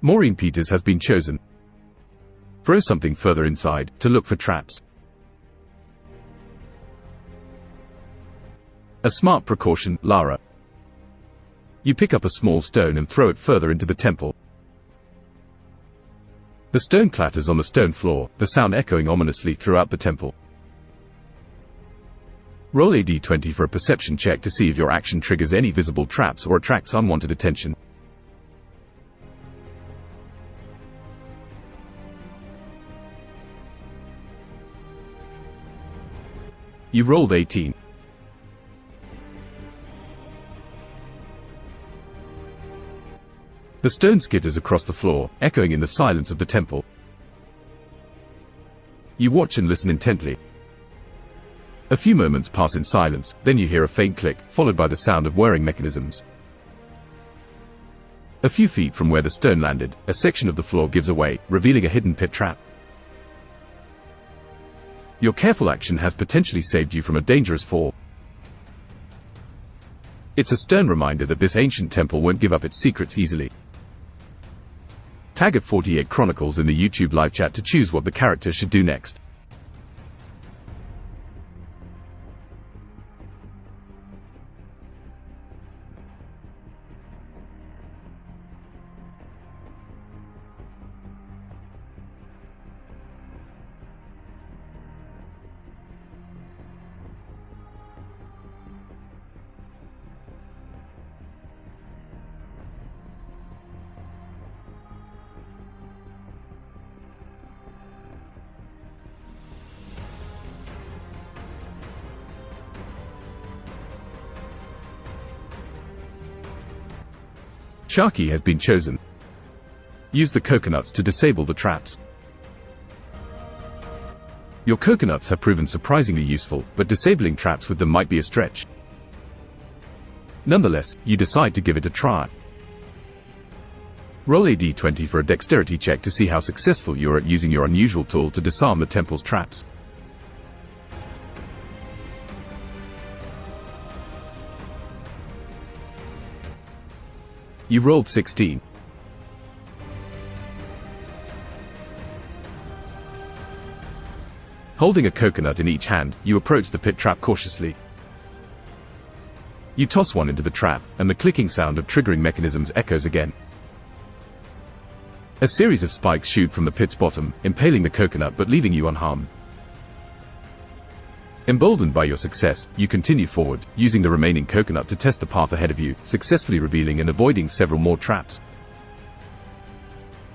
Maureen Peters has been chosen. Throw something further inside to look for traps. A smart precaution, Lara. You pick up a small stone and throw it further into the temple. The stone clatters on the stone floor, the sound echoing ominously throughout the temple. Roll a d20 for a perception check to see if your action triggers any visible traps or attracts unwanted attention. You rolled 18. The stone skitters across the floor, echoing in the silence of the temple. You watch and listen intently. A few moments pass in silence, then you hear a faint click, followed by the sound of whirring mechanisms. A few feet from where the stone landed, a section of the floor gives away, revealing a hidden pit trap. Your careful action has potentially saved you from a dangerous fall. It's a stern reminder that this ancient temple won't give up its secrets easily. Tag at 48 Chronicles in the YouTube live chat to choose what the character should do next. Sharky has been chosen. Use the coconuts to disable the traps. Your coconuts have proven surprisingly useful, but disabling traps with them might be a stretch. Nonetheless, you decide to give it a try. Roll a d20 for a dexterity check to see how successful you are at using your unusual tool to disarm the temple's traps. You rolled 16. Holding a coconut in each hand, you approach the pit trap cautiously. You toss one into the trap, and the clicking sound of triggering mechanisms echoes again. A series of spikes shoot from the pit's bottom, impaling the coconut but leaving you unharmed. Emboldened by your success, you continue forward, using the remaining coconut to test the path ahead of you, successfully revealing and avoiding several more traps.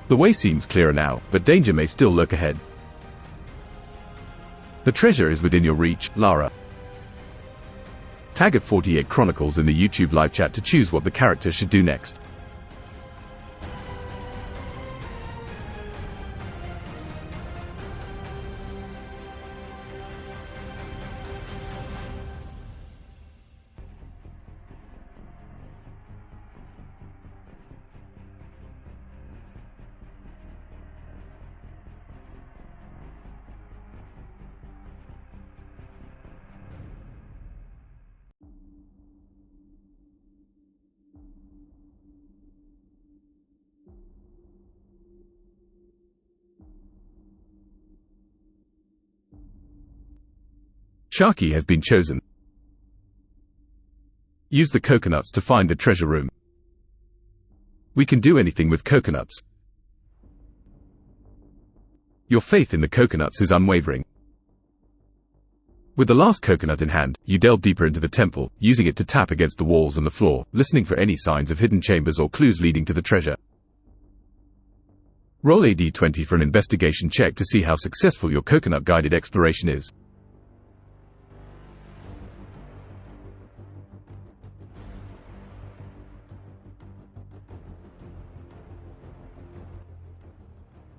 The way seems clearer now, but danger may still lurk ahead. The treasure is within your reach, Lara. Tag at 48 Chronicles in the YouTube live chat to choose what the character should do next. Sharky has been chosen. Use the coconuts to find the treasure room. We can do anything with coconuts. Your faith in the coconuts is unwavering. With the last coconut in hand, you delve deeper into the temple, using it to tap against the walls and the floor, listening for any signs of hidden chambers or clues leading to the treasure. Roll a d20 for an investigation check to see how successful your coconut-guided exploration is.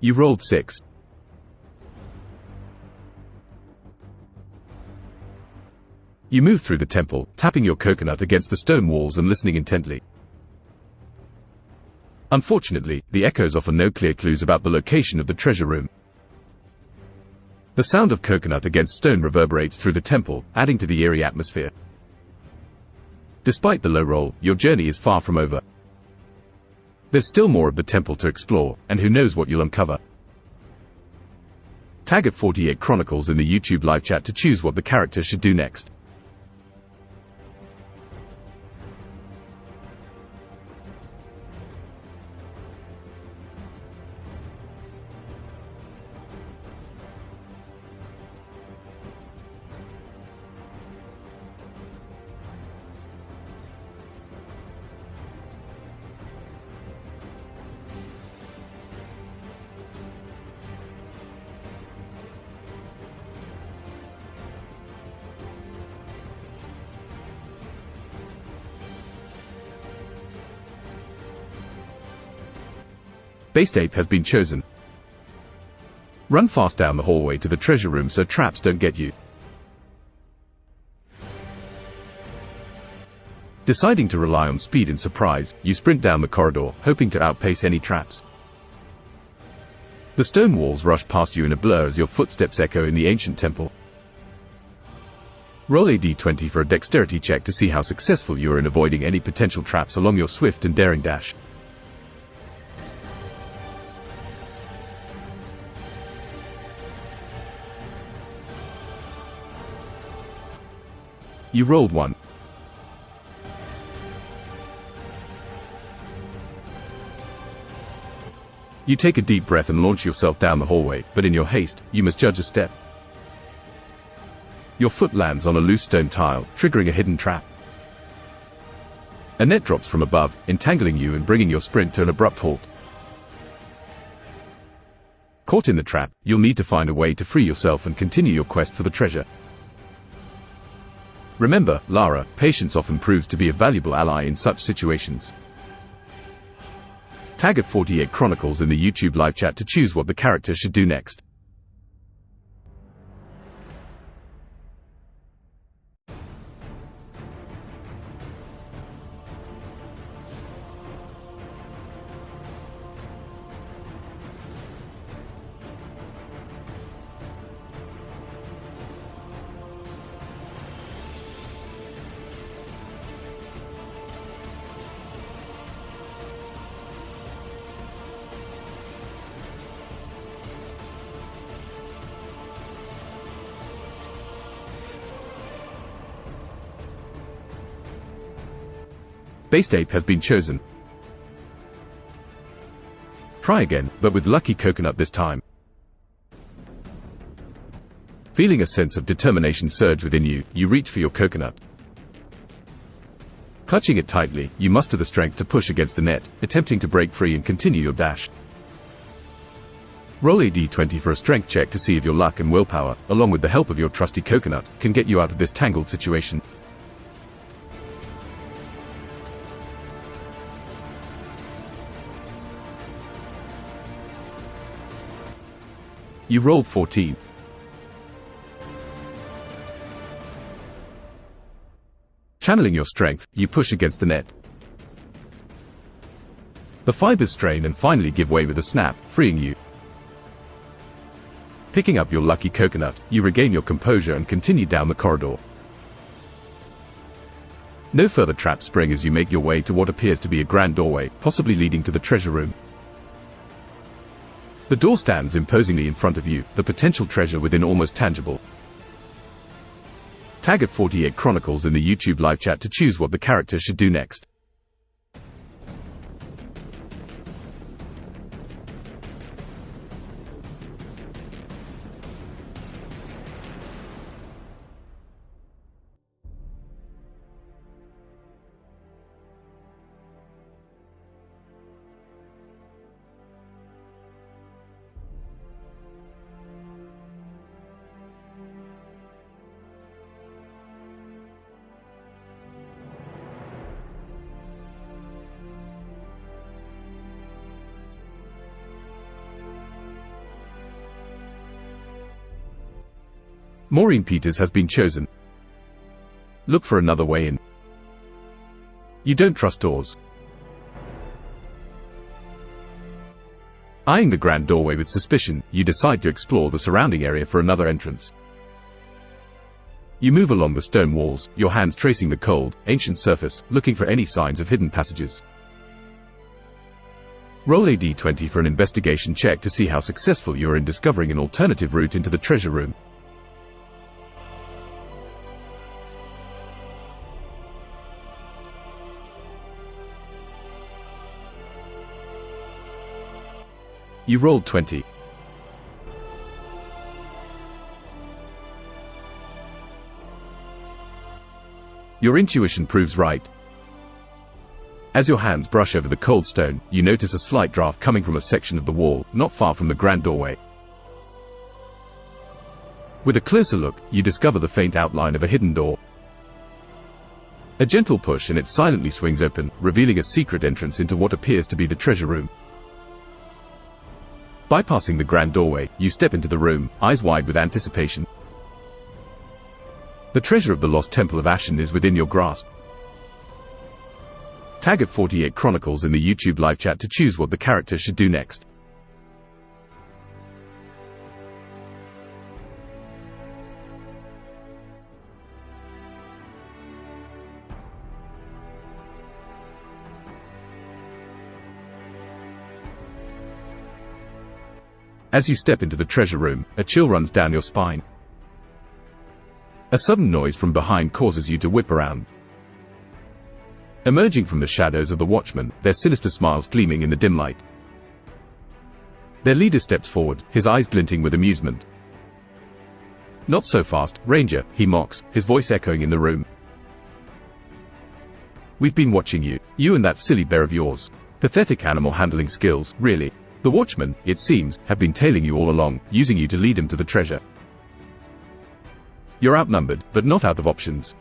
You rolled 6. You move through the temple, tapping your coconut against the stone walls and listening intently. Unfortunately, the echoes offer no clear clues about the location of the treasure room. The sound of coconut against stone reverberates through the temple, adding to the eerie atmosphere. Despite the low roll, your journey is far from over. There's still more of the temple to explore, and who knows what you'll uncover. Tag at 48 Chronicles in the YouTube live chat to choose what the character should do next. Base tape has been chosen. Run fast down the hallway to the treasure room so traps don't get you. Deciding to rely on speed and surprise, you sprint down the corridor, hoping to outpace any traps. The stone walls rush past you in a blur as your footsteps echo in the ancient temple. Roll a d20 for a dexterity check to see how successful you are in avoiding any potential traps along your swift and daring dash. You rolled 1. You take a deep breath and launch yourself down the hallway, but in your haste, you misjudge a step. Your foot lands on a loose stone tile, triggering a hidden trap. A net drops from above, entangling you and bringing your sprint to an abrupt halt. Caught in the trap, you'll need to find a way to free yourself and continue your quest for the treasure. Remember, Lara, patience often proves to be a valuable ally in such situations. Tag at 48 Chronicles in the YouTube live chat to choose what the character should do next. Base tape has been chosen. Try again, but with lucky coconut this time. Feeling a sense of determination surge within you, you reach for your coconut. Clutching it tightly, you muster the strength to push against the net, attempting to break free and continue your dash. Roll a d20 for a strength check to see if your luck and willpower, along with the help of your trusty coconut, can get you out of this tangled situation. You rolled 14. Channeling your strength, you push against the net. The fibers strain and finally give way with a snap, freeing you. Picking up your lucky coconut, you regain your composure and continue down the corridor. No further traps spring as you make your way to what appears to be a grand doorway, possibly leading to the treasure room. The door stands imposingly in front of you, the potential treasure within almost tangible. Tag at 48 Chronicles in the YouTube live chat to choose what the character should do next. Maureen Peters has been chosen. Look for another way in. You don't trust doors. Eyeing the grand doorway with suspicion, you decide to explore the surrounding area for another entrance. You move along the stone walls, your hands tracing the cold, ancient surface, looking for any signs of hidden passages. Roll a d20 for an investigation check to see how successful you are in discovering an alternative route into the treasure room. You rolled 20. Your intuition proves right. As your hands brush over the cold stone, you notice a slight draft coming from a section of the wall, not far from the grand doorway. With a closer look, you discover the faint outline of a hidden door. A gentle push and it silently swings open, revealing a secret entrance into what appears to be the treasure room. Bypassing the grand doorway, you step into the room, eyes wide with anticipation. The treasure of the lost temple of Ashin is within your grasp. Tag at 48 Chronicles in the YouTube live chat to choose what the character should do next. As you step into the treasure room, a chill runs down your spine. A sudden noise from behind causes you to whip around. Emerging from the shadows of the watchmen, their sinister smiles gleaming in the dim light. Their leader steps forward, his eyes glinting with amusement. "Not so fast, Ranger," he mocks, his voice echoing in the room. "We've been watching you. You and that silly bear of yours. Pathetic animal handling skills, really. The watchmen, it seems, have been tailing you all along, using you to lead them to the treasure. You're outnumbered, but not out of options."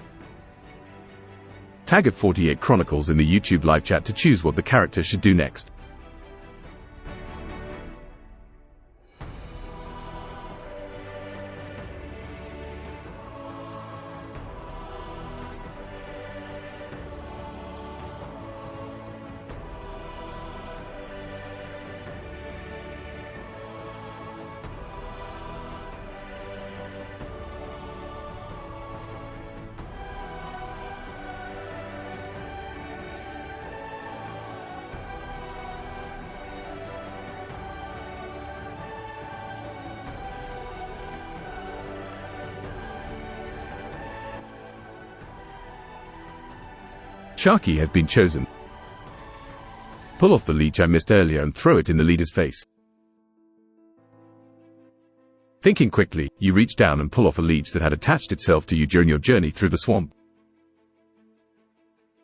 Tag at 48 Chronicles in the YouTube live chat to choose what the character should do next. Sharky has been chosen. Pull off the leech I missed earlier and throw it in the leader's face. Thinking quickly, you reach down and pull off a leech that had attached itself to you during your journey through the swamp.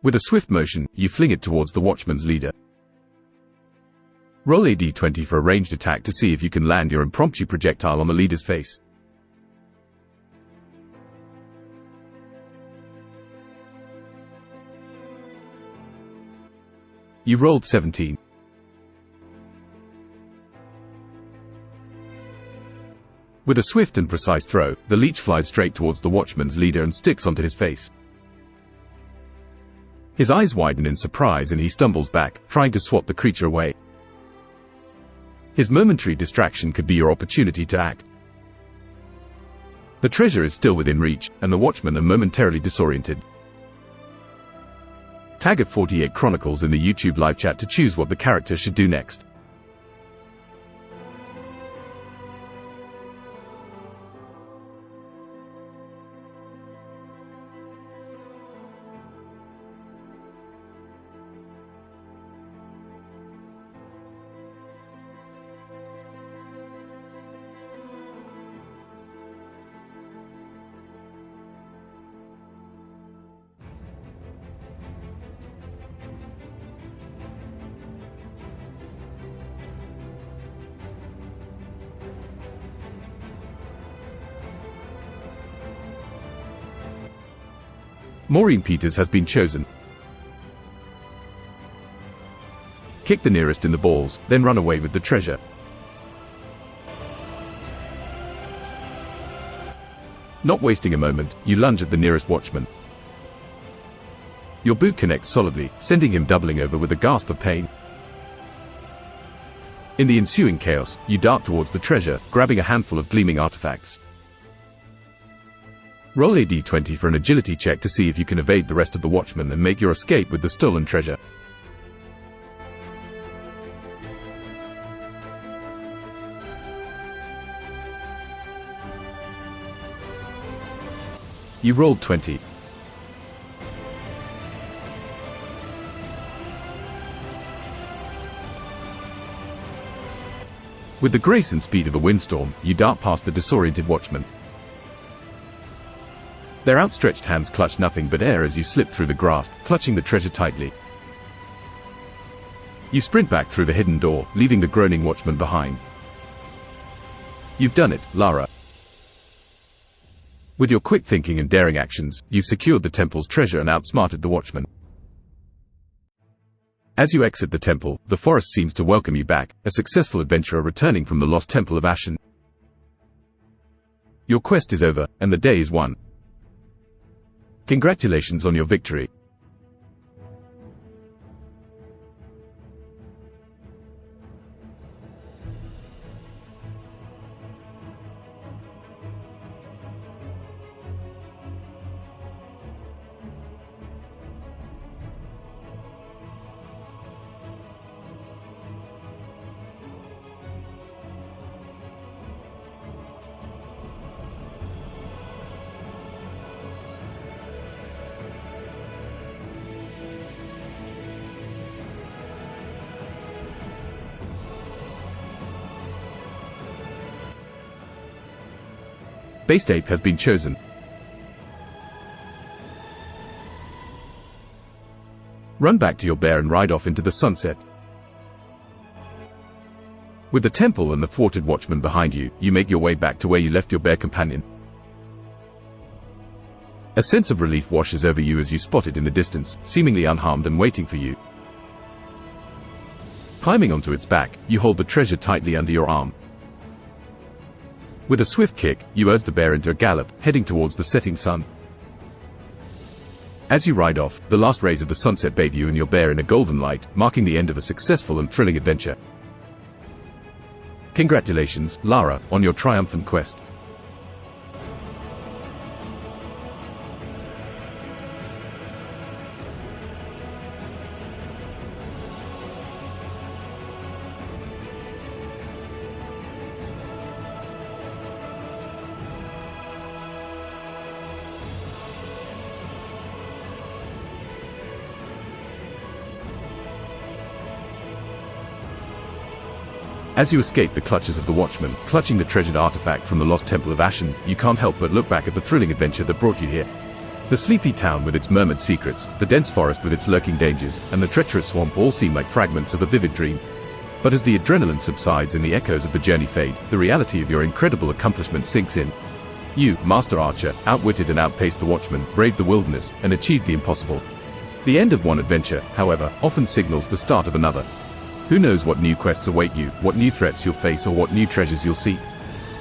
With a swift motion, you fling it towards the watchman's leader. Roll a d20 for a ranged attack to see if you can land your impromptu projectile on the leader's face. You rolled 17. With a swift and precise throw, the leech flies straight towards the watchman's leader and sticks onto his face. His eyes widen in surprise and he stumbles back, trying to swat the creature away. His momentary distraction could be your opportunity to act. The treasure is still within reach, and the watchmen are momentarily disoriented. Tag at 48 Chronicles in the YouTube live chat to choose what the character should do next. Maureen Peters has been chosen. Kick the nearest in the balls, then run away with the treasure. Not wasting a moment, you lunge at the nearest watchman. Your boot connects solidly, sending him doubling over with a gasp of pain. In the ensuing chaos, you dart towards the treasure, grabbing a handful of gleaming artifacts. Roll a d20 for an agility check to see if you can evade the rest of the watchmen and make your escape with the stolen treasure. You rolled 20. With the grace and speed of a windstorm, you dart past the disoriented watchman. Their outstretched hands clutch nothing but air as you slip through the grasp, clutching the treasure tightly. You sprint back through the hidden door, leaving the groaning watchman behind. You've done it, Lara. With your quick thinking and daring actions, you've secured the temple's treasure and outsmarted the watchman. As you exit the temple, the forest seems to welcome you back, a successful adventurer returning from the lost temple of Ashin. Your quest is over, and the day is won. Congratulations on your victory. Base ape has been chosen. Run back to your bear and ride off into the sunset. With the temple and the thwarted watchman behind you, you make your way back to where you left your bear companion. A sense of relief washes over you as you spot it in the distance, seemingly unharmed and waiting for you. Climbing onto its back, you hold the treasure tightly under your arm. With a swift kick, you urge the bear into a gallop, heading towards the setting sun. As you ride off, the last rays of the sunset bathe you and your bear in a golden light, marking the end of a successful and thrilling adventure. Congratulations, Lara, on your triumphant quest. As you escape the clutches of the watchman, clutching the treasured artifact from the lost temple of Ashin, you can't help but look back at the thrilling adventure that brought you here. The sleepy town with its murmured secrets, the dense forest with its lurking dangers, and the treacherous swamp all seem like fragments of a vivid dream. But as the adrenaline subsides and the echoes of the journey fade, the reality of your incredible accomplishment sinks in. You, Master Archer, outwitted and outpaced the watchman, braved the wilderness, and achieved the impossible. The end of one adventure, however, often signals the start of another. Who knows what new quests await you, what new threats you'll face, or what new treasures you'll see.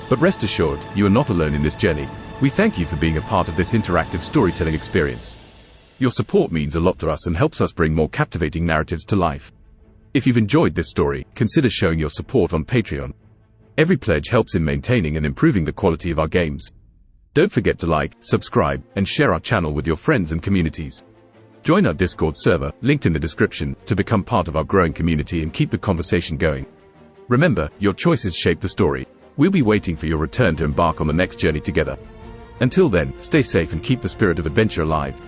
But rest assured, you are not alone in this journey. We thank you for being a part of this interactive storytelling experience. Your support means a lot to us and helps us bring more captivating narratives to life. If you've enjoyed this story, consider showing your support on Patreon. Every pledge helps in maintaining and improving the quality of our games. Don't forget to like, subscribe, and share our channel with your friends and communities. Join our Discord server, linked in the description, to become part of our growing community and keep the conversation going. Remember, your choices shape the story. We'll be waiting for your return to embark on the next journey together. Until then, stay safe and keep the spirit of adventure alive.